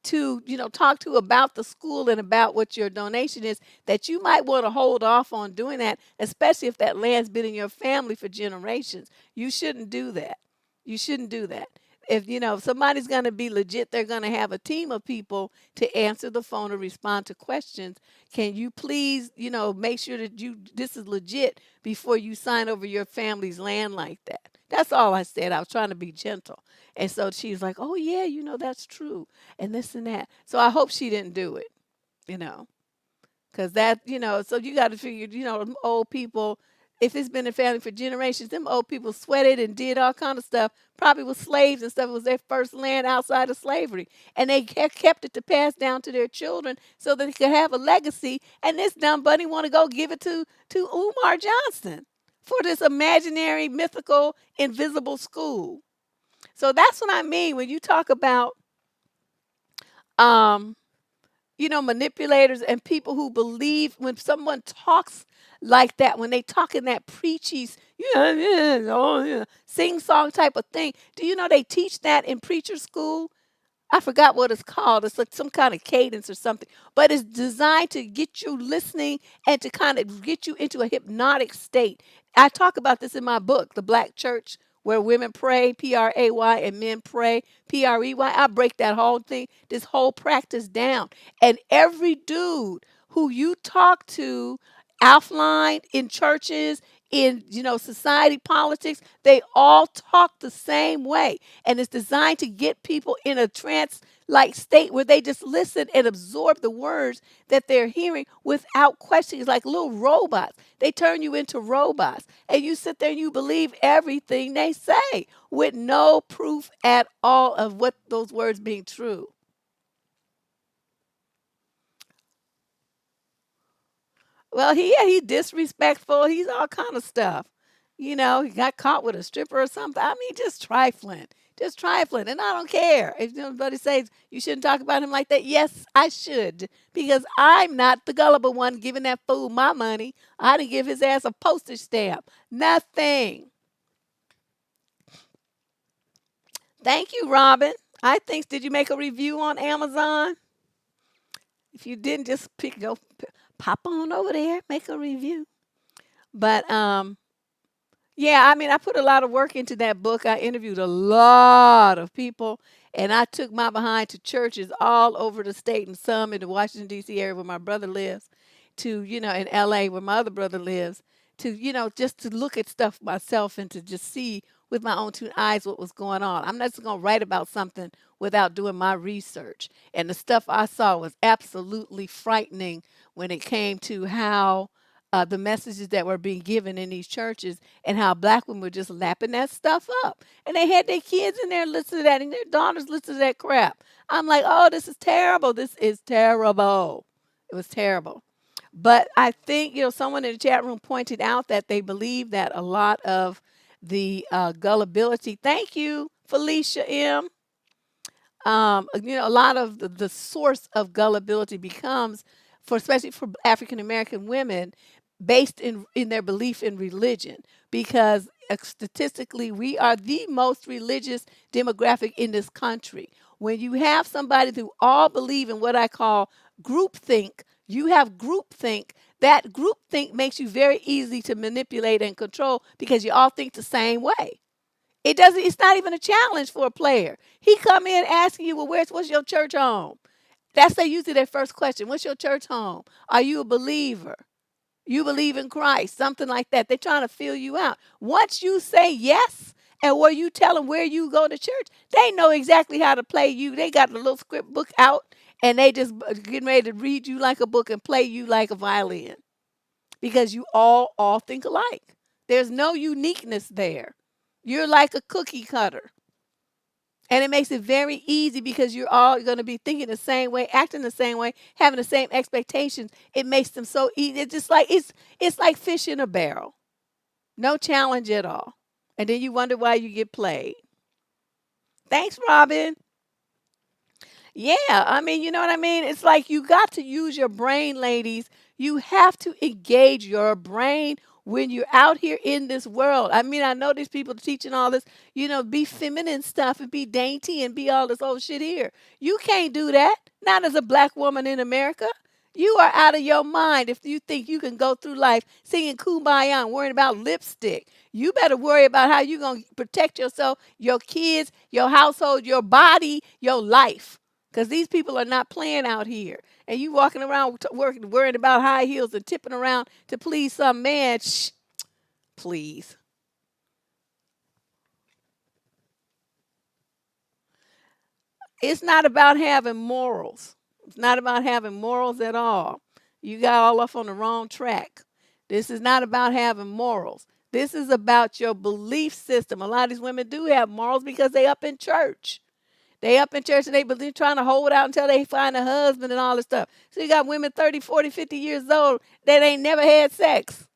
to, talk to about the school and about what your donation is, that you might want to hold off on doing that, especially if that land's been in your family for generations. You shouldn't do that. You shouldn't do that. If somebody's going to be legit, they're going to have a team of people to answer the phone or respond to questions. Can you please, make sure that this is legit before you sign over your family's land like that? That's all I said. I was trying to be gentle. And so she's like, "Oh yeah, that's true." And this and that. So I hope she didn't do it, you know. Because so you got to figure, them old people, if it's been in family for generations, them old people sweated and did all kind of stuff, probably with slaves and stuff. It was their first land outside of slavery. And they kept it to pass down to their children so that they could have a legacy. And this dumb bunny want to go give it to Umar Johnson for this imaginary, mythical, invisible school. So that's what I mean when you talk about um, manipulators and people who believe when someone talks like that, when they talk in that preachy, sing song type of thing. Do you know they teach that in preacher school? I forgot what it's called. It's like some kind of cadence or something, but it's designed to get you listening and to kind of get you into a hypnotic state. I talk about this in my book, The Black Church, where women pray, Pray, and men pray, Prey. I break that whole thing, this whole practice down. And every dude who you talk to offline in churches, in society politics, they all talk the same way, and it's designed to get people in a trance like state where they just listen and absorb the words that they're hearing without questions. It's like little robots. They turn you into robots, and you sit there and you believe everything they say with no proof at all of what those words being true. Well, he disrespectful. He's all kind of stuff. He got caught with a stripper or something. I mean, just trifling. And I don't care if somebody says you shouldn't talk about him like that. Yes, I should, because I'm not the gullible one giving that fool my money. I didn't give his ass a postage stamp. Nothing. Thank you, Robin. I think, did you make a review on Amazon? If you didn't, just pop on over there, make a review. But yeah, I mean, I put a lot of work into that book. I interviewed a lot of people, and I took my behind to churches all over the state and some in the Washington, D.C. area where my brother lives, to, in L.A. where my other brother lives, to, just to look at stuff myself and to just see with my own two eyes what was going on. I'm not just going to write about something without doing my research. And the stuff I saw was absolutely frightening when it came to how the messages that were being given in these churches and how black women were just lapping that stuff up. And they had their kids in there listening to that and their daughters listening to that crap. I'm like, oh, this is terrible. This is terrible. It was terrible. But I think, someone in the chat room pointed out that they believe that a lot of the gullibility, thank you, Felicia M. A lot of the source of gullibility becomes, especially for African American women, based in their belief in religion, because statistically we are the most religious demographic in this country. When you have somebody who all believe in what I call groupthink, you have groupthink. That groupthink makes you very easy to manipulate and control because you all think the same way. It's not even a challenge for a player. He come in asking you, well, what's your church home? That's usually their first question. What's your church home? Are you a believer? You believe in Christ, something like that. They're trying to fill you out. Once you say yes, and where you tell them where you go to church, they know exactly how to play you. They got the little script book out, and they just getting ready to read you like a book and play you like a violin, because you all think alike. There's no uniqueness there. You're like a cookie cutter. And it makes it very easy because you're all going to be thinking the same way, acting the same way, having the same expectations. It makes them so easy. It's just like it's like fish in a barrel. No challenge at all. And then you wonder why you get played. Thanks, Robin. Yeah, I mean, you know what I mean? It's like you got to use your brain, ladies. You have to engage your brain when you're out here in this world. I mean, I know these people teaching all this, be feminine stuff and be dainty and be all this old shit here. You can't do that. Not as a black woman in America. You are out of your mind if you think you can go through life singing kumbaya and worrying about lipstick. You better worry about how you're going to protect yourself, your kids, your household, your body, your life. Because these people are not playing out here. And you walking around worrying about high heels and tipping around to please some man. Shh, please. It's not about having morals. It's not about having morals at all. You got all off on the wrong track. This is not about having morals. This is about your belief system. A lot of these women do have morals because they up in church. They up in church and they believe trying to hold out until they find a husband and all this stuff. So you got women 30, 40, 50 years old that ain't never had sex.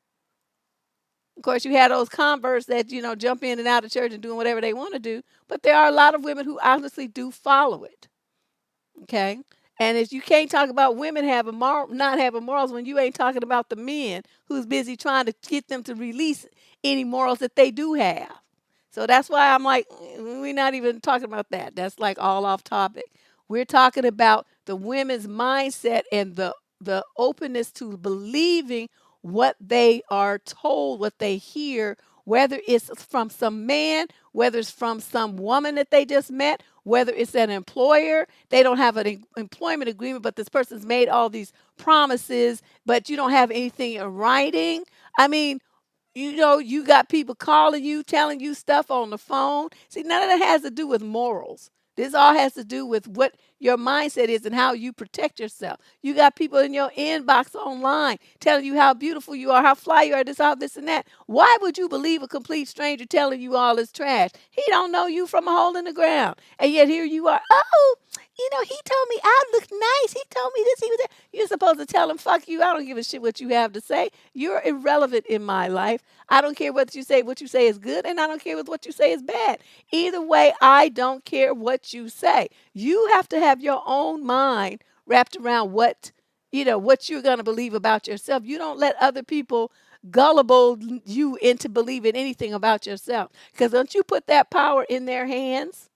Of course, you had those converts that, jump in and out of church and doing whatever they want to do. But there are a lot of women who honestly do follow it. Okay. And if you can't talk about women not having morals when you ain't talking about the men who's busy trying to get them to release any morals that they do have. So that's why I'm like, we're not even talking about that. That's like all off topic. We're talking about the women's mindset and the openness to believing what they are told, what they hear, whether it's from some man, whether it's from some woman that they just met, whether it's an employer, they don't have an employment agreement, but this person's made all these promises, but you don't have anything in writing. I mean, you got people calling you, telling you stuff on the phone. See, none of that has to do with morals. This all has to do with what your mindset is and how you protect yourself. You got people in your inbox online telling you how beautiful you are, how fly you are, all this and that. Why would you believe a complete stranger telling you all this trash? He don't know you from a hole in the ground. And yet here you are. Oh, he told me I look nice. He told me this, he was that. You're supposed to tell him, fuck you. I don't give a shit what you have to say. You're irrelevant in my life. I don't care what you say. What you say is good, and I don't care what you say is bad. Either way, I don't care what you say. You have to have your own mind wrapped around what you're going to believe about yourself. You don't let other people gullible you into believing anything about yourself. Because once you put that power in their hands,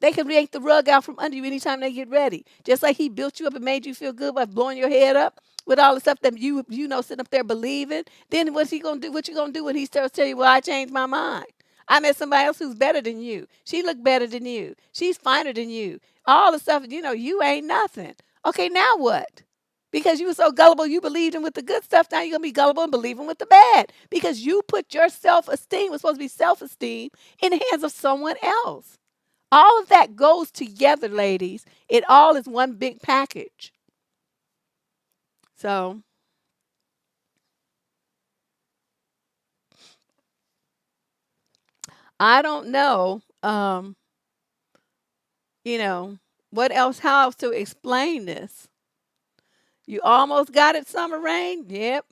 they can yank the rug out from under you anytime they get ready. Just like he built you up and made you feel good by blowing your head up with all the stuff that sitting up there believing. Then what's he gonna do? What you gonna do when he starts telling you, well, I changed my mind? I met somebody else who's better than you. She looked better than you. She's finer than you. All the stuff, you ain't nothing. Okay, now what? Because you were so gullible, you believed him with the good stuff. Now you're going to be gullible and believe him with the bad. Because you put your self-esteem, was supposed to be self-esteem, in the hands of someone else. All of that goes together, ladies. It all is one big package. So, I don't know, you know, how else to explain this. You almost got it, Summer Rain? Yep.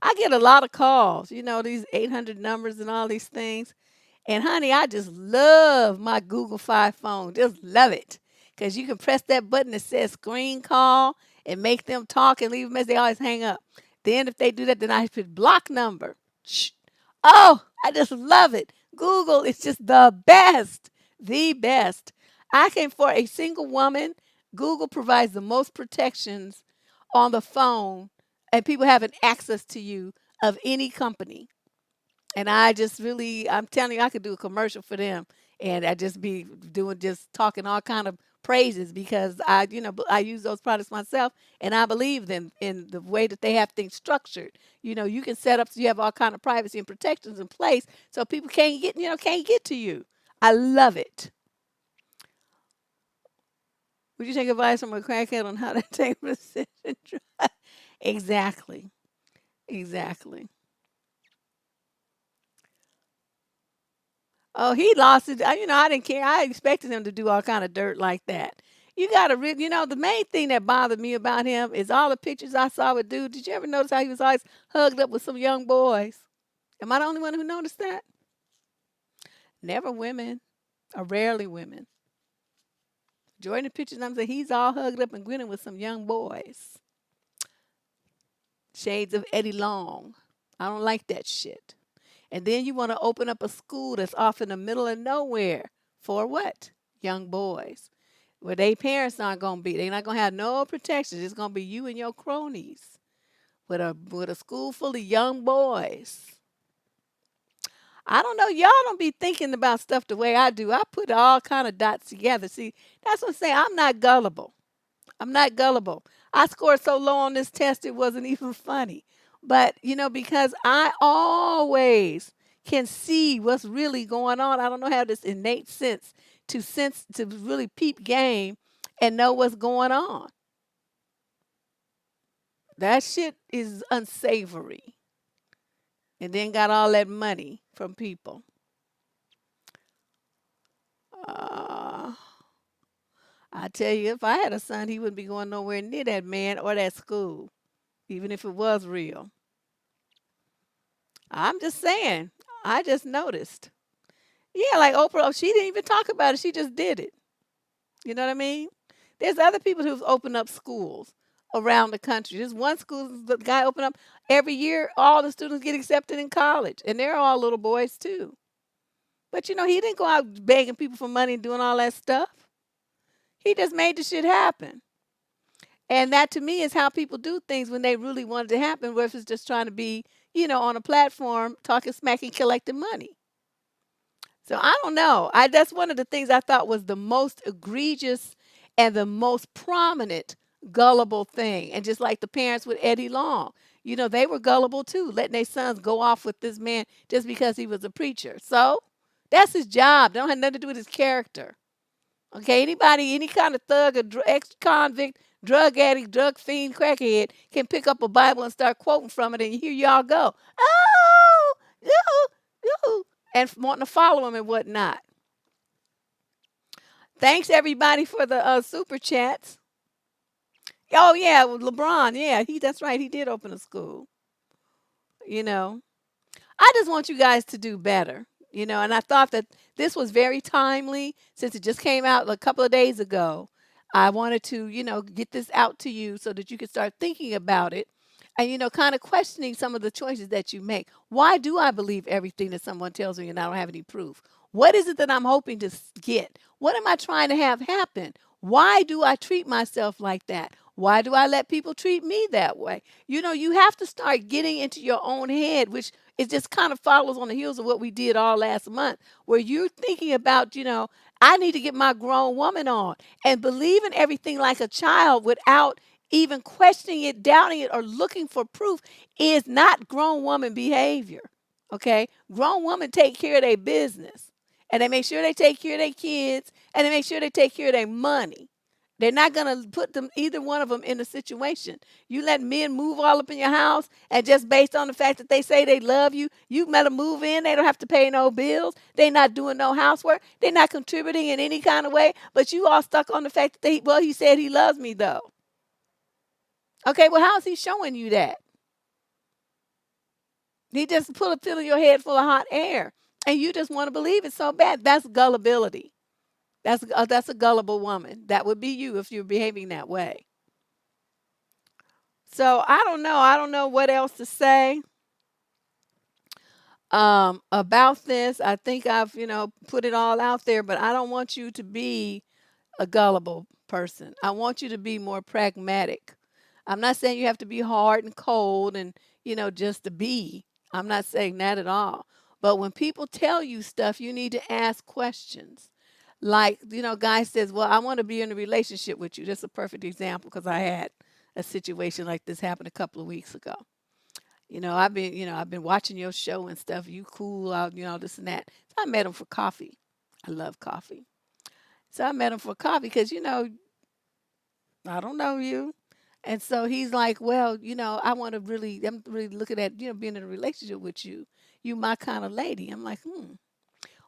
I get a lot of calls, these 800 numbers and all these things. And honey, I just love my Google Fi phone. Just love it. Because you can press that button that says screen call and make them talk and leave a message. They always hang up. Then if they do that, then I put block number. Shh. Oh, I just love it. Google is just the best. The best. For a single woman, Google provides the most protections on the phone and people having access to you of any company. And I'm telling you, I could do a commercial for them, and I just be just talking all kind of praises because I use those products myself, and I believe them in the way that they have things structured. You can set up so you have all kind of privacy and protections in place, so people can't get to you. I love it. Would you take advice from a crackhead on how to take precision drive? Exactly. Exactly. Oh, he lost it. I didn't care. I expected him to do all kind of dirt like that. You got to the main thing that bothered me about him is all the pictures I saw with dude. Did you ever notice how he was always hugged up with some young boys? Am I the only one who noticed that? Never women, or rarely women. Join the pictures, I'm saying he's all hugged up and grinning with some young boys. Shades of Eddie Long. I don't like that shit. And then you want to open up a school that's off in the middle of nowhere for what? Young boys. Where they parents aren't gonna be. They're not gonna have no protection. It's gonna be you and your cronies with a school full of young boys. I don't know. Y'all don't be thinking about stuff the way I do. I put all kind of dots together. See, that's what I'm saying. I'm not gullible. I'm not gullible. I scored so low on this test it wasn't even funny. But, because I always can see what's really going on. I don't know how this innate sense to really peep game and know what's going on. That shit is unsavory. And then got all that money from people. Uh, I tell you, if I had a son, he wouldn't be going nowhere near that man or that school, even if it was real. I'm just saying. I just noticed. Yeah, like Oprah, she didn't even talk about it. She just did it. You know what I mean? There's other people who've opened up schools around the country. There's one school the guy opened up every year. All the students get accepted in college, and they're all little boys too. But he didn't go out begging people for money and doing all that stuff. He just made the shit happen. And that to me is how people do things when they really want it to happen, versus just trying to be, on a platform talking smack and collecting money. So I don't know. That's one of the things I thought was the most egregious and the most prominent gullible thing. And just like the parents with Eddie Long, they were gullible too, letting their sons go off with this man just because he was a preacher. So that's his job. Don't have nothing to do with his character. Okay, anybody, any kind of thug or ex-convict, drug addict, drug fiend, crackhead can pick up a Bible and start quoting from it, and here y'all go. Oh, yoo, and wanting to follow him and whatnot. Thanks everybody for the super chats. Oh yeah, LeBron. Yeah, that's right. He did open a school. You know, I just want you guys to do better. And I thought that this was very timely since it just came out a couple of days ago. I wanted to, get this out to you so that you could start thinking about it and, kind of questioning some of the choices that you make. Why do I believe everything that someone tells me and I don't have any proof? What is it that I'm hoping to get? What am I trying to have happen? Why do I treat myself like that? Why do I let people treat me that way? You have to start getting into your own head, which it just kind of follows on the heels of what we did all last month, where you're thinking about, I need to get my grown woman on and believing everything like a child without even questioning it, doubting it, or looking for proof is not grown woman behavior. Okay? Grown women take care of their business and they make sure they take care of their kids and they make sure they take care of their money. They're not going to put them, either one of them, in a situation. You let men move all up in your house, and just based on the fact that they say they love you, you let them move in. They don't have to pay no bills. They're not doing no housework. They're not contributing in any kind of way. But you all stuck on the fact that he said he loves me, though. Okay, well, how is he showing you that? He just put a fill in your head full of hot air, and you just want to believe it so bad. That's gullibility. That's a gullible woman. That would be you if you're behaving that way. So I don't know. I don't know what else to say about this. I think I've put it all out there, but I don't want you to be a gullible person. I want you to be more pragmatic. I'm not saying you have to be hard and cold and just to be. I'm not saying that at all. But when people tell you stuff, you need to ask questions. Like, guy says, well, I want to be in a relationship with you. That's a perfect example because I had a situation like this happen a couple of weeks ago. I've been watching your show and stuff. You cool out, this and that. So I met him for coffee. I love coffee. So I met him for coffee because, I don't know you. And so he's like, well, I'm really looking at, being in a relationship with you. You my kind of lady. I'm like,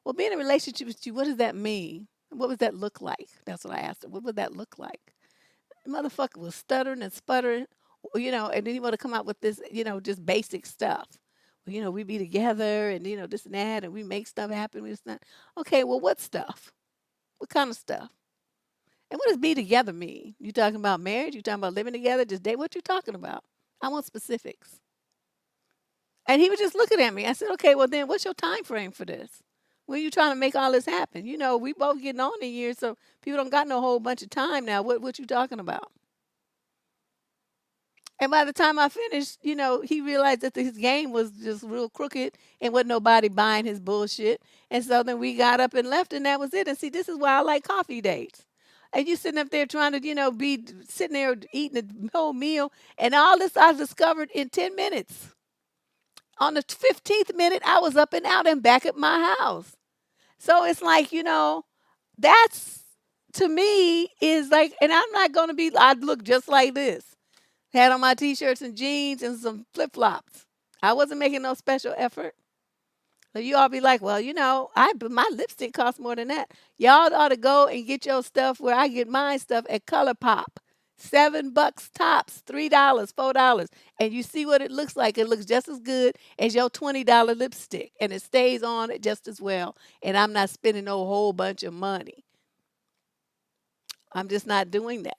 well, being in a relationship with you, what does that mean? What would that look like? That's what I asked him. What would that look like? The motherfucker was stuttering and sputtering, and then he want to come out with this, just basic stuff. Well, we be together and, this and that, and we make stuff happen. We just not. Okay, well, what stuff? What kind of stuff? And what does be together mean? You talking about marriage? You talking about living together? Just date? What you talking about? I want specifics. And he was just looking at me. I said, okay, well, then what's your time frame for this? When you trying to make all this happen? You know, we both getting on in years, so people don't got no whole bunch of time now. What you talking about? And by the time I finished, you know, he realized that his game was just real crooked and wasn't nobody buying his bullshit. And so then we got up and left, and that was it. And see, this is why I like coffee dates. And you sitting up there trying to, be sitting there eating a whole meal, and all this I discovered in 10 minutes. On the 15th minute, I was up and out and back at my house. So it's like, that's to me is like, and I'm not going to be, I look just like this. Had on my t-shirts and jeans and some flip-flops. I wasn't making no special effort. So you all be like, well, my lipstick costs more than that. Y'all ought to go and get your stuff where I get my stuff at Color Pop. $7 tops, $3, $4. And you see what it looks like. It looks just as good as your $20 lipstick. And it stays on it just as well. And I'm not spending no whole bunch of money. I'm just not doing that.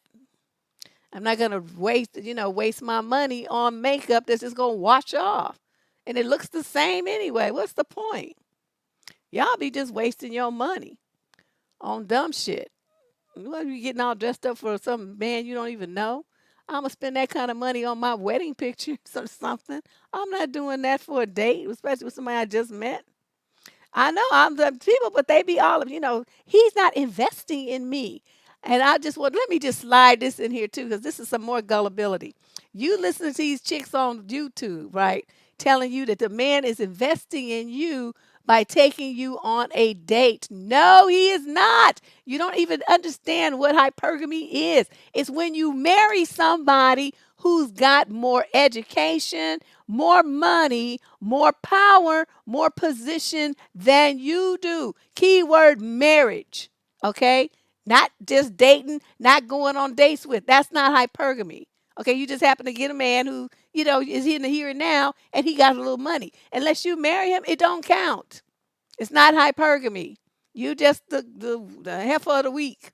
I'm not gonna waste my money on makeup that's just gonna wash off. And it looks the same anyway. What's the point? Y'all be just wasting your money on dumb shit. What are you getting all dressed up for some man you don't even know? I'm gonna spend that kind of money on my wedding pictures or something. I'm not doing that for a date, especially with somebody I just met. I know I'm the people, but they be all of, he's not investing in me. And let me just slide this in here too, because this is some more gullibility. You listen to these chicks on YouTube, right? Telling you that the man is investing in you by taking you on a date. No, he is not. You don't even understand what hypergamy is. It's when you marry somebody who's got more education, more money, more power, more position than you do. Keyword marriage, okay? Not just dating, not going on dates with. That's not hypergamy. Okay, you just happen to get a man who, is in the here and now and he got a little money. Unless you marry him, it don't count. It's not hypergamy. You just the heifer of the week.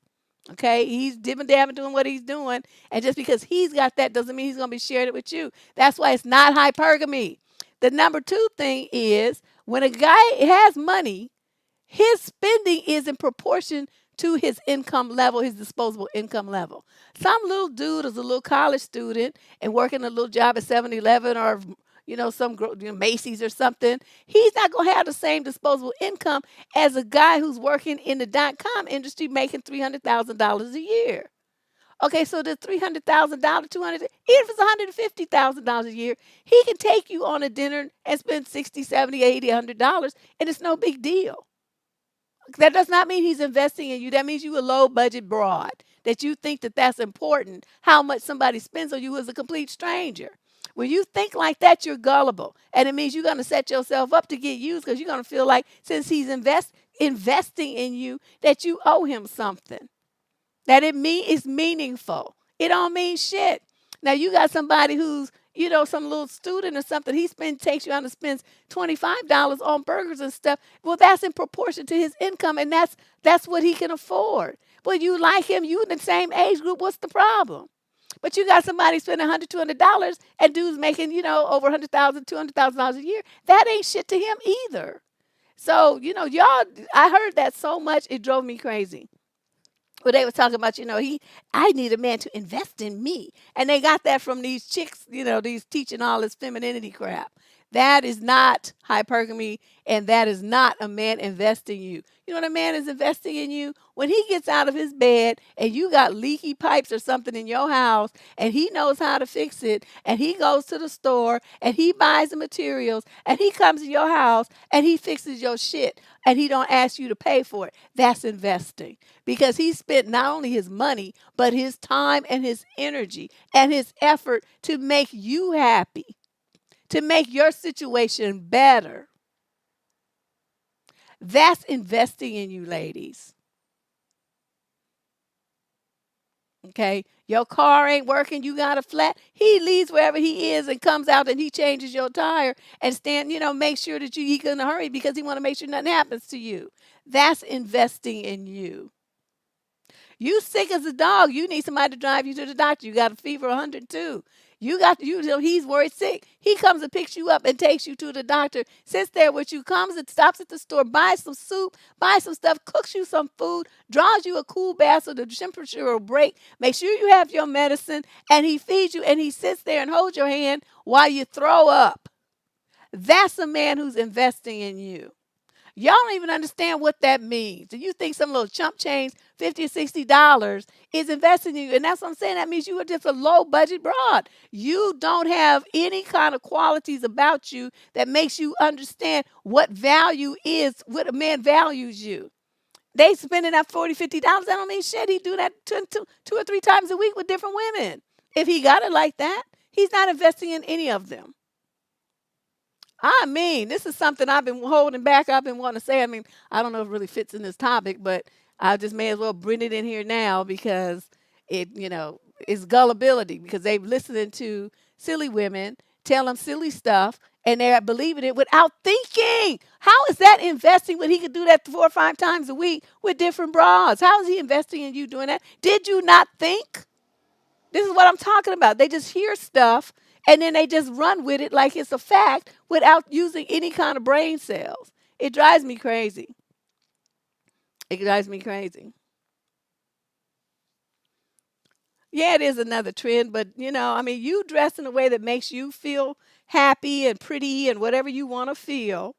Okay, he's dipping dabbing doing what he's doing. And just because he's got that doesn't mean he's going to be sharing it with you. That's why it's not hypergamy. The number two thing is when a guy has money, his spending is in proportion to his income level, his disposable income level. Some little dude is a little college student and working a little job at 7-Eleven or some Macy's or something. He's not going to have the same disposable income as a guy who's working in the .com industry making $300,000 a year. Okay, so the $300,000, 200, even if it's $150,000 a year, he can take you on a dinner and spend 60, 70, 80, $100, and it's no big deal. That does not mean he's investing in you. That means you a low budget broad. That you think that that's important, how much somebody spends on you as a complete stranger. When you think like that, you're gullible. And it means you're going to set yourself up to get used because you're going to feel like since he's investing in you, that you owe him something. That it's meaningful. It don't mean shit. Now you got somebody who's, some little student or something. Takes you out and spends $25 on burgers and stuff. Well, that's in proportion to his income, and that's what he can afford. But you like him, you in the same age group. What's the problem? But you got somebody spending $100, $200, and dude's making, over $100,000, $200,000 a year. That ain't shit to him either. So, y'all, I heard that so much it drove me crazy. Well, they were talking about, I need a man to invest in me. And they got that from these chicks, these teaching all this femininity crap. That is not hypergamy, and that is not a man investing in you. You know what a man is investing in you? When he gets out of his bed and you got leaky pipes or something in your house and he knows how to fix it and he goes to the store and he buys the materials and he comes to your house and he fixes your shit and he don't ask you to pay for it. That's investing because he spent not only his money but his time and his energy and his effort to make you happy, to make your situation better. That's investing in you, ladies. Okay, your car ain't working, you got a flat. He leaves wherever he is and comes out and he changes your tire and make sure that he can hurry because he want to make sure nothing happens to you. That's investing in you. You sick as a dog, you need somebody to drive you to the doctor. You got a fever 102. He's worried sick. He comes and picks you up and takes you to the doctor, sits there with you, comes and stops at the store, buys some soup, buys some stuff, cooks you some food, draws you a cool bath so the temperature will break, make sure you have your medicine, and he feeds you and he sits there and holds your hand while you throw up. That's a man who's investing in you. Y'all don't even understand what that means. Do you think some little chump change, $50 or $60, is investing in you? And that's what I'm saying. That means you are just a low budget broad. You don't have any kind of qualities about you that makes you understand what value is, what a man values you. They spending that $40, $50. That don't mean shit. He do that two or three times a week with different women. If he got it like that, he's not investing in any of them. I mean, this is something I've been holding back. I've been wanting to say. I mean, I don't know if it really fits in this topic, but I just may as well bring it in here now because it's gullibility because they're listening to silly women tell them silly stuff and they're believing it without thinking. How is that investing when he could do that 4 or 5 times a week with different bras? How is he investing in you doing that? Did you not think? This is what I'm talking about. They just hear stuff and then they just run with it like it's a fact without using any kind of brain cells. It drives me crazy. It drives me crazy. Yeah, it is another trend, but I mean, you dress in a way that makes you feel happy and pretty and whatever you want to feel.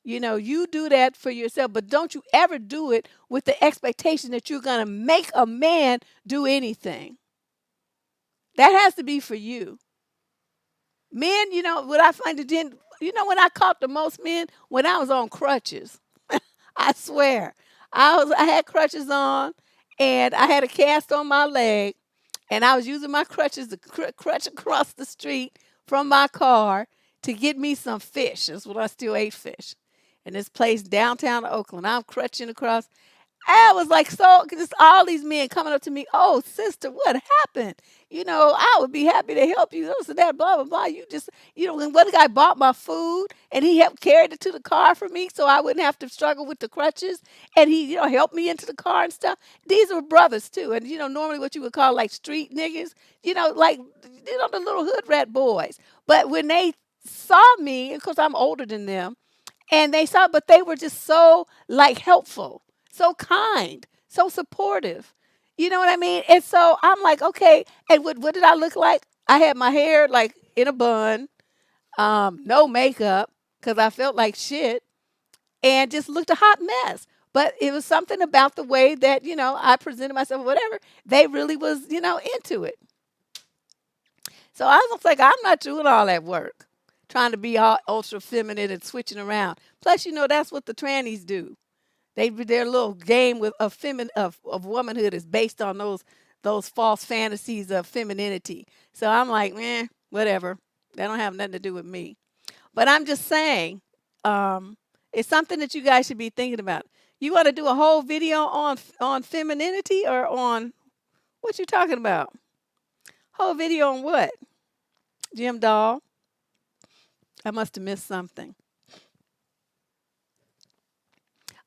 You do that for yourself, but don't you ever do it with the expectation that you're going to make a man do anything. That has to be for you. Men, what I find it in, when I caught the most men when I was on crutches. I swear, I had crutches on, and I had a cast on my leg, and I was using my crutches to crutch across the street from my car to get me some fish. That's what I still ate fish. And this place downtown Oakland, I'm crutching across. I was like, so just all these men coming up to me, oh, sister, what happened? I would be happy to help you. This and that, blah, blah, blah. You just, when one guy bought my food and he helped carried it to the car for me so I wouldn't have to struggle with the crutches. And he, helped me into the car and stuff. These were brothers too. And, normally what you would call like street niggas, like, the little hood rat boys. But when they saw me, because I'm older than them, and they saw, but they were just so like helpful, so kind, so supportive. You know what I mean? And so I'm like, okay. And what did I look like? I had my hair like in a bun, no makeup because I felt like shit and just looked a hot mess. But it was something about the way that, I presented myself, whatever. They really was, into it. So I was like, I'm not doing all that work, trying to be all ultra feminine and switching around. Plus, that's what the trannies do. Their little game of womanhood is based on those false fantasies of femininity. So I'm like, whatever. That don't have nothing to do with me. But I'm just saying, it's something that you guys should be thinking about. You want to do a whole video on femininity or on what you talking about? Whole video on what? Jim Doll? I must have missed something.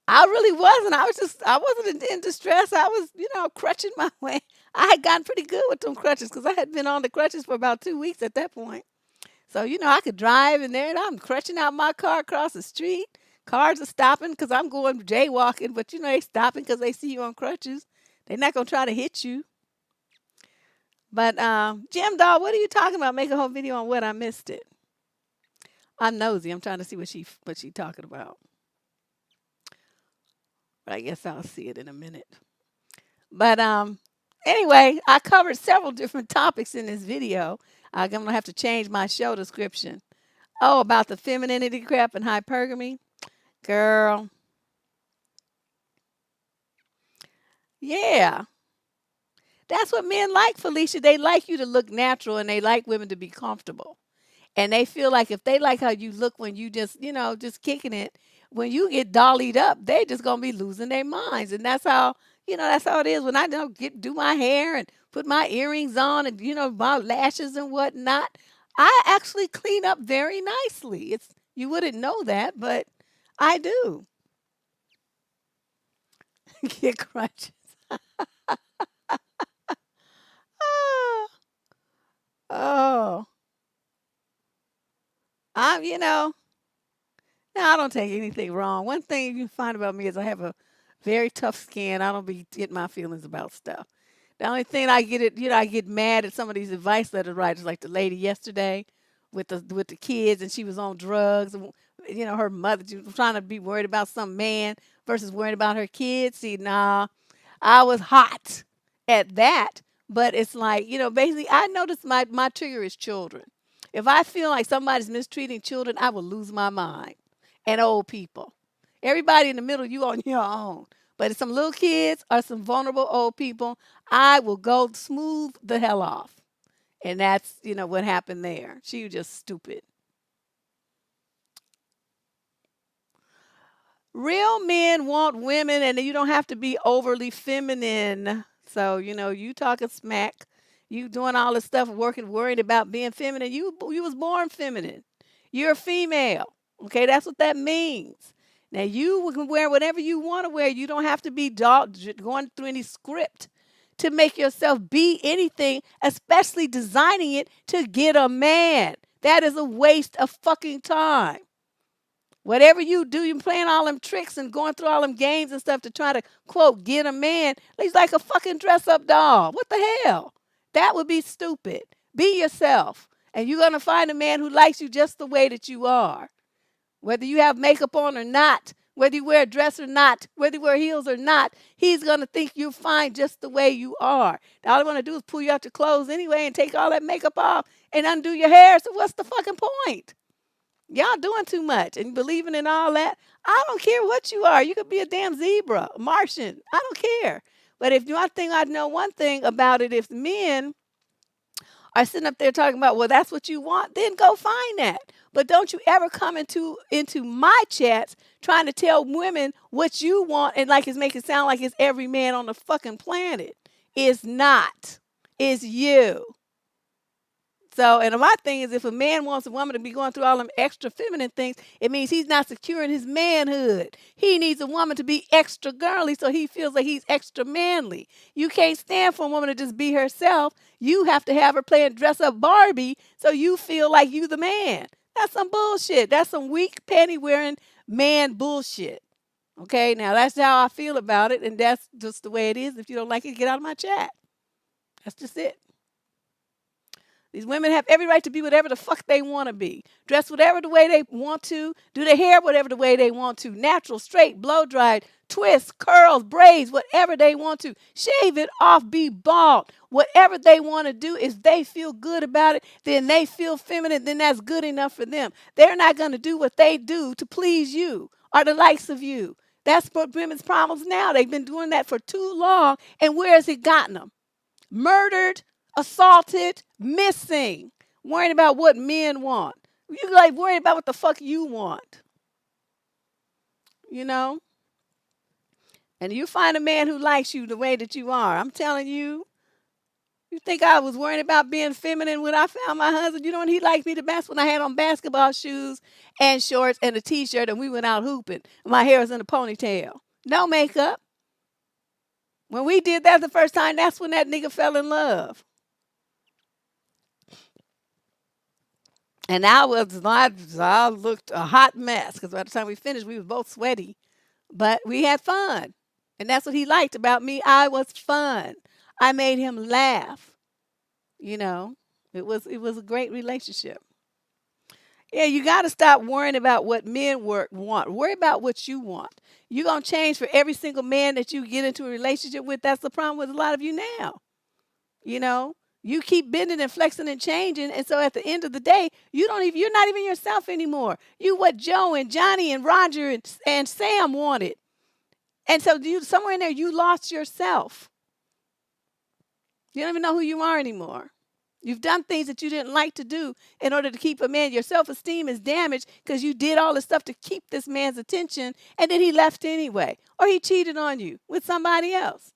I really wasn't. I wasn't in distress. I was, crutching my way. I had gotten pretty good with them crutches because I had been on the crutches for about 2 weeks at that point. So, I could drive in there and I'm crutching out my car across the street. Cars are stopping because I'm going jaywalking, but they stopping because they see you on crutches. They're not going to try to hit you. But Jim Doll, what are you talking about? Make a whole video on what? I missed it. I'm nosy. I'm trying to see what she talking about. But I guess I'll see it in a minute. But anyway, I covered several different topics in this video. I'm going to have to change my show description. Oh, about the femininity crap and hypergamy. Girl. Yeah. That's what men like, Felicia. They like you to look natural and they like women to be comfortable. And they feel like if they like how you look when you just kicking it, when you get dollied up, they just gonna be losing their minds. And that's how it is when I don't do my hair and put my earrings on and my lashes and whatnot. I actually clean up very nicely. You wouldn't know that, but I do. Get crutches. Oh, oh. you know, no, I don't take anything wrong. One thing you can find about me is I have a very tough skin. I don't be getting my feelings about stuff. The only thing I get it, I get mad at some of these advice letter writers, like the lady yesterday with the kids, and she was on drugs, and her mother, she was trying to be worried about some man versus worrying about her kids. See, nah, I was hot at that, but it's like, basically, I notice my trigger is children. If I feel like somebody's mistreating children, I will lose my mind. And old people. Everybody in the middle, you on your own. But if some little kids or some vulnerable old people, I will go smooth the hell off. And that's, what happened there. She was just stupid. Real men want women, and you don't have to be overly feminine. So, you talking smack, you doing all this stuff, worried about being feminine. You was born feminine. You're a female. Okay, that's what that means. Now you can wear whatever you want to wear. You don't have to be going through any script to make yourself be anything, especially designing it to get a man. That is a waste of fucking time. Whatever you do, you're playing all them tricks and going through all them games and stuff to try to, quote, get a man. He's like a fucking dress-up doll. What the hell? That would be stupid. Be yourself. And you're going to find a man who likes you just the way that you are. Whether you have makeup on or not, whether you wear a dress or not, whether you wear heels or not, he's going to think you're fine just the way you are. All I want to do is pull you out your clothes anyway and take all that makeup off and undo your hair. So what's the fucking point? Y'all doing too much and believing in all that. I don't care what you are. You could be a damn zebra, a Martian. I don't care. But if I know one thing about it, if men are sitting up there talking about, well, that's what you want, then go find that. But don't you ever come into my chats trying to tell women what you want and like it's make it sound like it's every man on the fucking planet. It's not. It's you. So, and my thing is, if a man wants a woman to be going through all them extra feminine things, it means he's not secure in his manhood. He needs a woman to be extra girly so he feels like he's extra manly. You can't stand for a woman to just be herself. You have to have her playing dress up Barbie so you feel like you the man. That's some bullshit. That's some weak panty wearing man bullshit. Okay, now that's how I feel about it, and that's just the way it is. If you don't like it, get out of my chat. That's just it. These women have every right to be whatever the fuck they want to be. Dress whatever the way they want to. Do their hair whatever the way they want to. Natural, straight, blow dried, twists, curls, braids, whatever they want to. Shave it off, be bald. Whatever they want to do, if they feel good about it, then they feel feminine, then that's good enough for them. They're not going to do what they do to please you or the likes of you. That's what women's problems now. They've been doing that for too long, and where has it gotten them? Murdered, assaulted, missing, worrying about what men want. You like worrying about what the fuck you want. And you find a man who likes you the way that you are. I'm telling you, you think I was worrying about being feminine when I found my husband? You know when he liked me the best? When I had on basketball shoes and shorts and a t-shirt and we went out hooping. My hair was in a ponytail. No makeup. When we did that the first time, that's when that nigga fell in love. And I looked a hot mess because by the time we finished, we were both sweaty. But we had fun. And that's what he liked about me. I was fun. I made him laugh. It was a great relationship. Yeah, you got to stop worrying about what men want. Worry about what you want. You're going to change for every single man that you get into a relationship with. That's the problem with a lot of you now. You keep bending and flexing and changing, and so at the end of the day, you're not even yourself anymore. You what Joe and Johnny and Roger and Sam wanted. And so somewhere in there, you lost yourself. You don't even know who you are anymore. You've done things that you didn't like to do in order to keep a man. Your self-esteem is damaged because you did all this stuff to keep this man's attention, and then he left anyway. Or he cheated on you with somebody else.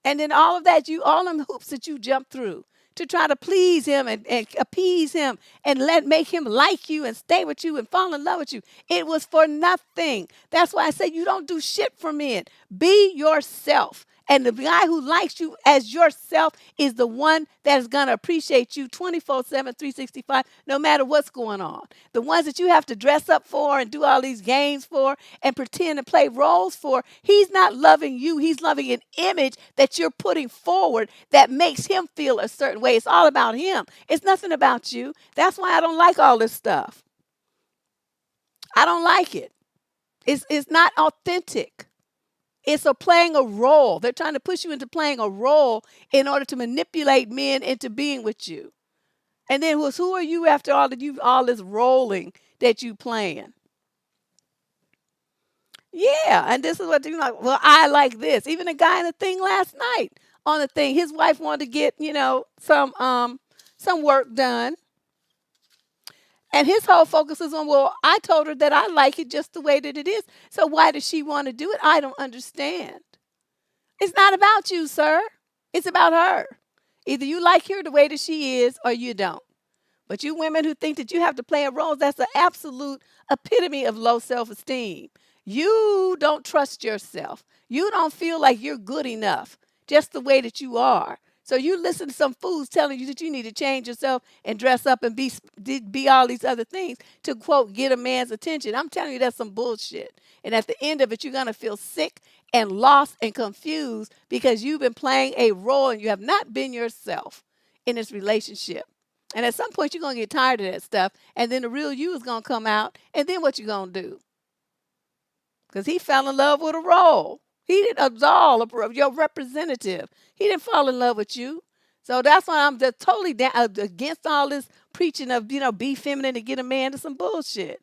And then all of that, all them hoops that you jumped through to try to please him and appease him and make him like you and stay with you and fall in love with you. It was for nothing. That's why I say you don't do shit for men. Be yourself. And the guy who likes you as yourself is the one that is going to appreciate you 24/7, 365, no matter what's going on. The ones that you have to dress up for and do all these games for and pretend to play roles for, he's not loving you. He's loving an image that you're putting forward that makes him feel a certain way. It's all about him. It's nothing about you. That's why I don't like all this stuff. I don't like it. It's not authentic. It's playing a role. They're trying to push you into playing a role in order to manipulate men into being with you. And then who are you after all this rolling that you playing? Yeah, and this is what you like. Well, I like this. Even a guy in the thing last night on the thing, his wife wanted to get some work done, and his whole focus is on, well, I told her that I like it just the way that it is. So why does she want to do it? I don't understand. It's not about you, sir. It's about her. Either you like her the way that she is or you don't. But you women who think that you have to play a role, that's the absolute epitome of low self-esteem. You don't trust yourself. You don't feel like you're good enough just the way that you are. So you listen to some fools telling you that you need to change yourself and dress up and be all these other things to, quote, get a man's attention. I'm telling you, that's some bullshit. And at the end of it, you're going to feel sick and lost and confused because you've been playing a role and you have not been yourself in this relationship. And at some point, you're going to get tired of that stuff. And then the real you is going to come out. And then what you going to do? Because he fell in love with a role. He didn't absolve your representative. He didn't fall in love with you. So that's why I'm just totally against all this preaching of, be feminine to get a man to some bullshit.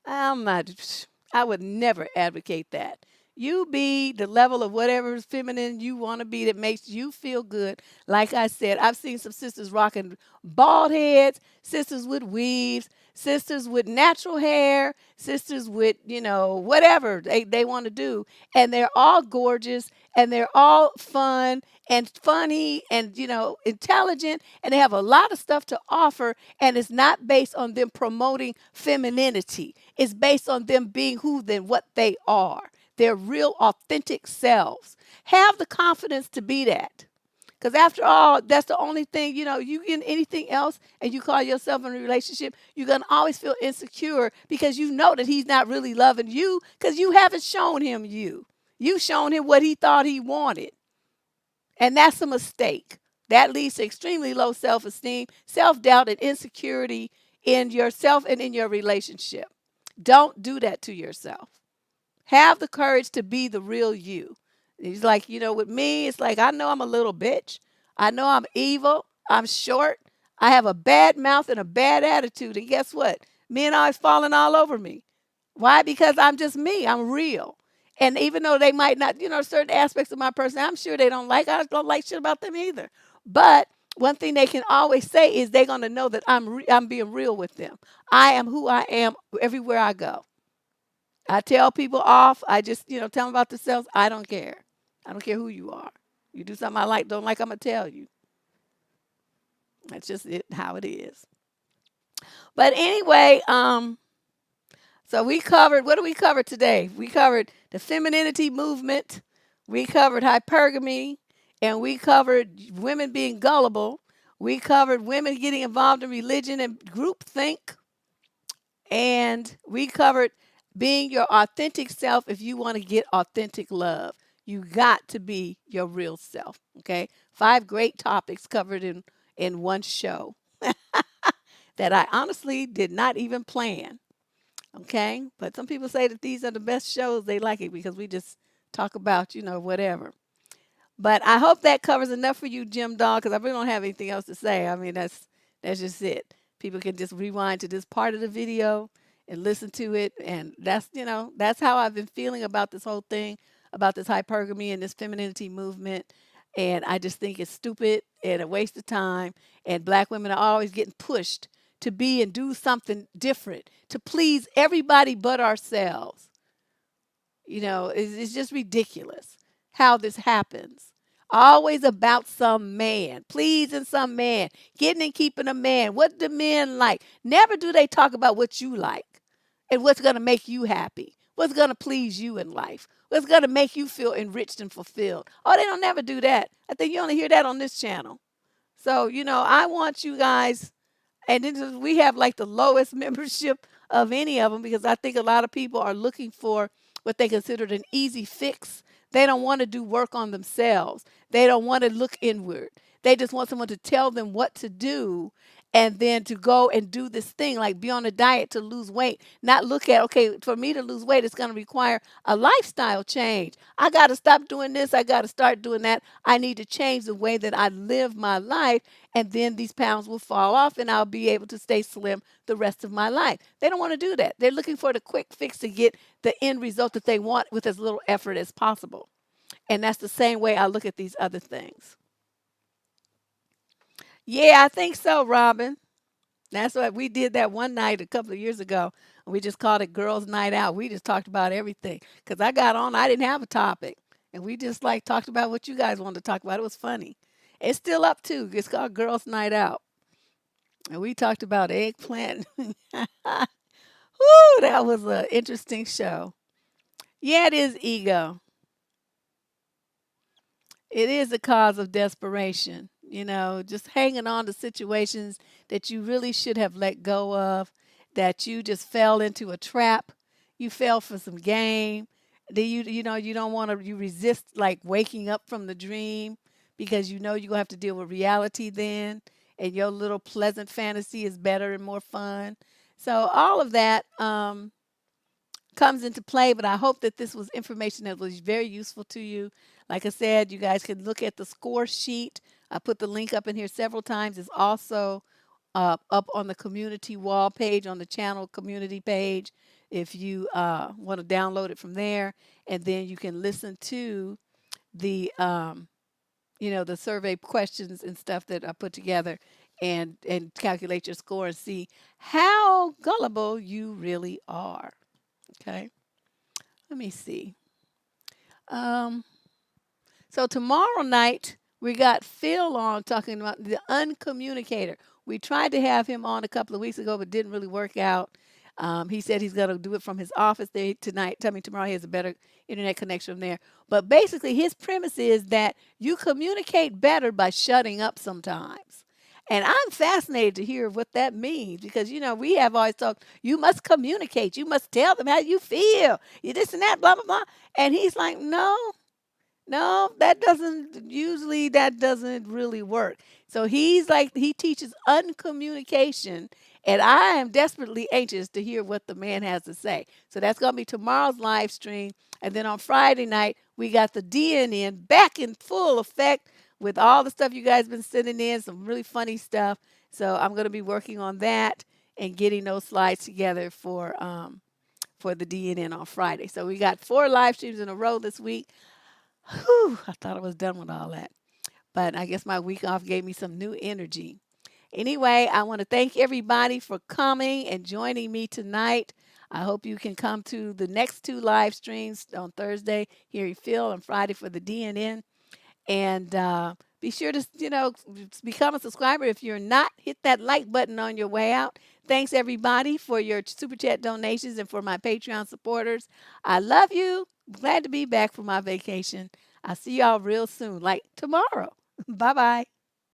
I would never advocate that. You be the level of whatever is feminine you want to be that makes you feel good. Like I said, I've seen some sisters rocking bald heads, sisters with weaves, sisters with natural hair, sisters with, whatever they want to do. And they're all gorgeous and they're all fun and funny and, intelligent. And they have a lot of stuff to offer. And it's not based on them promoting femininity. It's based on them being who than what they are. Their real authentic selves. Have the confidence to be that. Because after all, that's the only thing, you get anything else and you call yourself in a relationship, you're going to always feel insecure because you know that he's not really loving you because you haven't shown him you. You've shown him what he thought he wanted. And that's a mistake. That leads to extremely low self-esteem, self-doubt, and insecurity in yourself and in your relationship. Don't do that to yourself. Have the courage to be the real you. He's like, with me, it's like, I know I'm a little bitch. I know I'm evil. I'm short. I have a bad mouth and a bad attitude. And guess what? Men always falling all over me. Why? Because I'm just me. I'm real. And even though they might not, certain aspects of my person, I'm sure they don't like. I don't like shit about them either. But one thing they can always say is they're going to know that I'm being real with them. I am who I am everywhere I go. I tell people off. I just, tell them about themselves. I don't care. I don't care who you are. You do something I like, don't like, I'm going to tell you. That's just how it is. But anyway, so what did we cover today? We covered the femininity movement. We covered hypergamy. And we covered women being gullible. We covered women getting involved in religion and groupthink. And we covered being your authentic self if you want to get authentic love. You got to be your real self, okay? 5 great topics covered in one show that I honestly did not even plan, okay? But some people say that these are the best shows. They like it because we just talk about, whatever. But I hope that covers enough for you, Jim Dog, because I really don't have anything else to say. I mean, that's just it. People can just rewind to this part of the video and listen to it. And that's how I've been feeling about this whole thing, about this hypergamy and this femininity movement. And I just think it's stupid and a waste of time. And black women are always getting pushed to be and do something different, to please everybody but ourselves. It's just ridiculous how this happens. Always about some man, pleasing some man, getting and keeping a man. What do men like? Never do they talk about what you like and what's going to make you happy. what's going to please you in life, what's going to make you feel enriched and fulfilled. Oh, they don't never do that. I think you only hear that on this channel. So, I want you guys, and then we have like the lowest membership of any of them because I think a lot of people are looking for what they considered an easy fix. They don't want to do work on themselves. They don't want to look inward. They just want someone to tell them what to do and then to go and do this thing, like be on a diet to lose weight. Not look at, okay, for me to lose weight, it's going to require a lifestyle change. I got to stop doing this. I got to start doing that. I need to change the way that I live my life, and then these pounds will fall off and I'll be able to stay slim the rest of my life. They don't want to do that. They're looking for the quick fix to get the end result that they want with as little effort as possible. And that's the same way I look at these other things. Yeah, I think so, Robin. That's what we did that one night a couple of years ago. We just called it Girls Night Out. We just talked about everything. Because I got on, I didn't have a topic. And we just like talked about what you guys wanted to talk about. It was funny. It's still up too. It's called Girls Night Out. And we talked about eggplant. Woo, that was an interesting show. Yeah, it is ego. It is a cause of desperation, just hanging on to situations that you really should have let go of, that you just fell into a trap. You fell for some game. You don't want to, you resist like waking up from the dream because you're going to have to deal with reality then. And your little pleasant fantasy is better and more fun. So all of that, comes into play, but I hope that this was information that was very useful to you. Like I said, you guys can look at the score sheet. I put the link up in here several times. It's also up on the community wall page, on the channel community page, if you want to download it from there. And then you can listen to the, the survey questions and stuff that I put together and calculate your score and see how gullible you really are. Okay. Let me see. Um, so tomorrow night we got Phil on talking about the uncommunicator. We tried to have him on a couple of weeks ago, but didn't really work out. He said he's going to do it from his office there tonight. Tell me tomorrow he has a better internet connection from there. But basically, his premise is that you communicate better by shutting up sometimes. And I'm fascinated to hear what that means because, we have always talked, you must communicate. You must tell them how you feel. You this and that, blah, blah, blah. And he's like, no, no, that doesn't really work. So he's like, he teaches uncommunication. And I am desperately anxious to hear what the man has to say. So that's going to be tomorrow's live stream. And then on Friday night, we got the DNN back in full effect with all the stuff you guys been sending in, some really funny stuff. So I'm going to be working on that and getting those slides together for the DNN on Friday. So we got 4 live streams in a row this week. Whew, I thought I was done with all that. But I guess my week off gave me some new energy. Anyway, I want to thank everybody for coming and joining me tonight. I hope you can come to the next 2 live streams on Thursday, hear you Phil, and Friday for the DNN. And be sure to, become a subscriber. If you're not, hit that like button on your way out. Thanks, everybody, for your Super Chat donations and for my Patreon supporters. I love you. Glad to be back from my vacation. I'll see y'all real soon, like tomorrow. Bye-bye.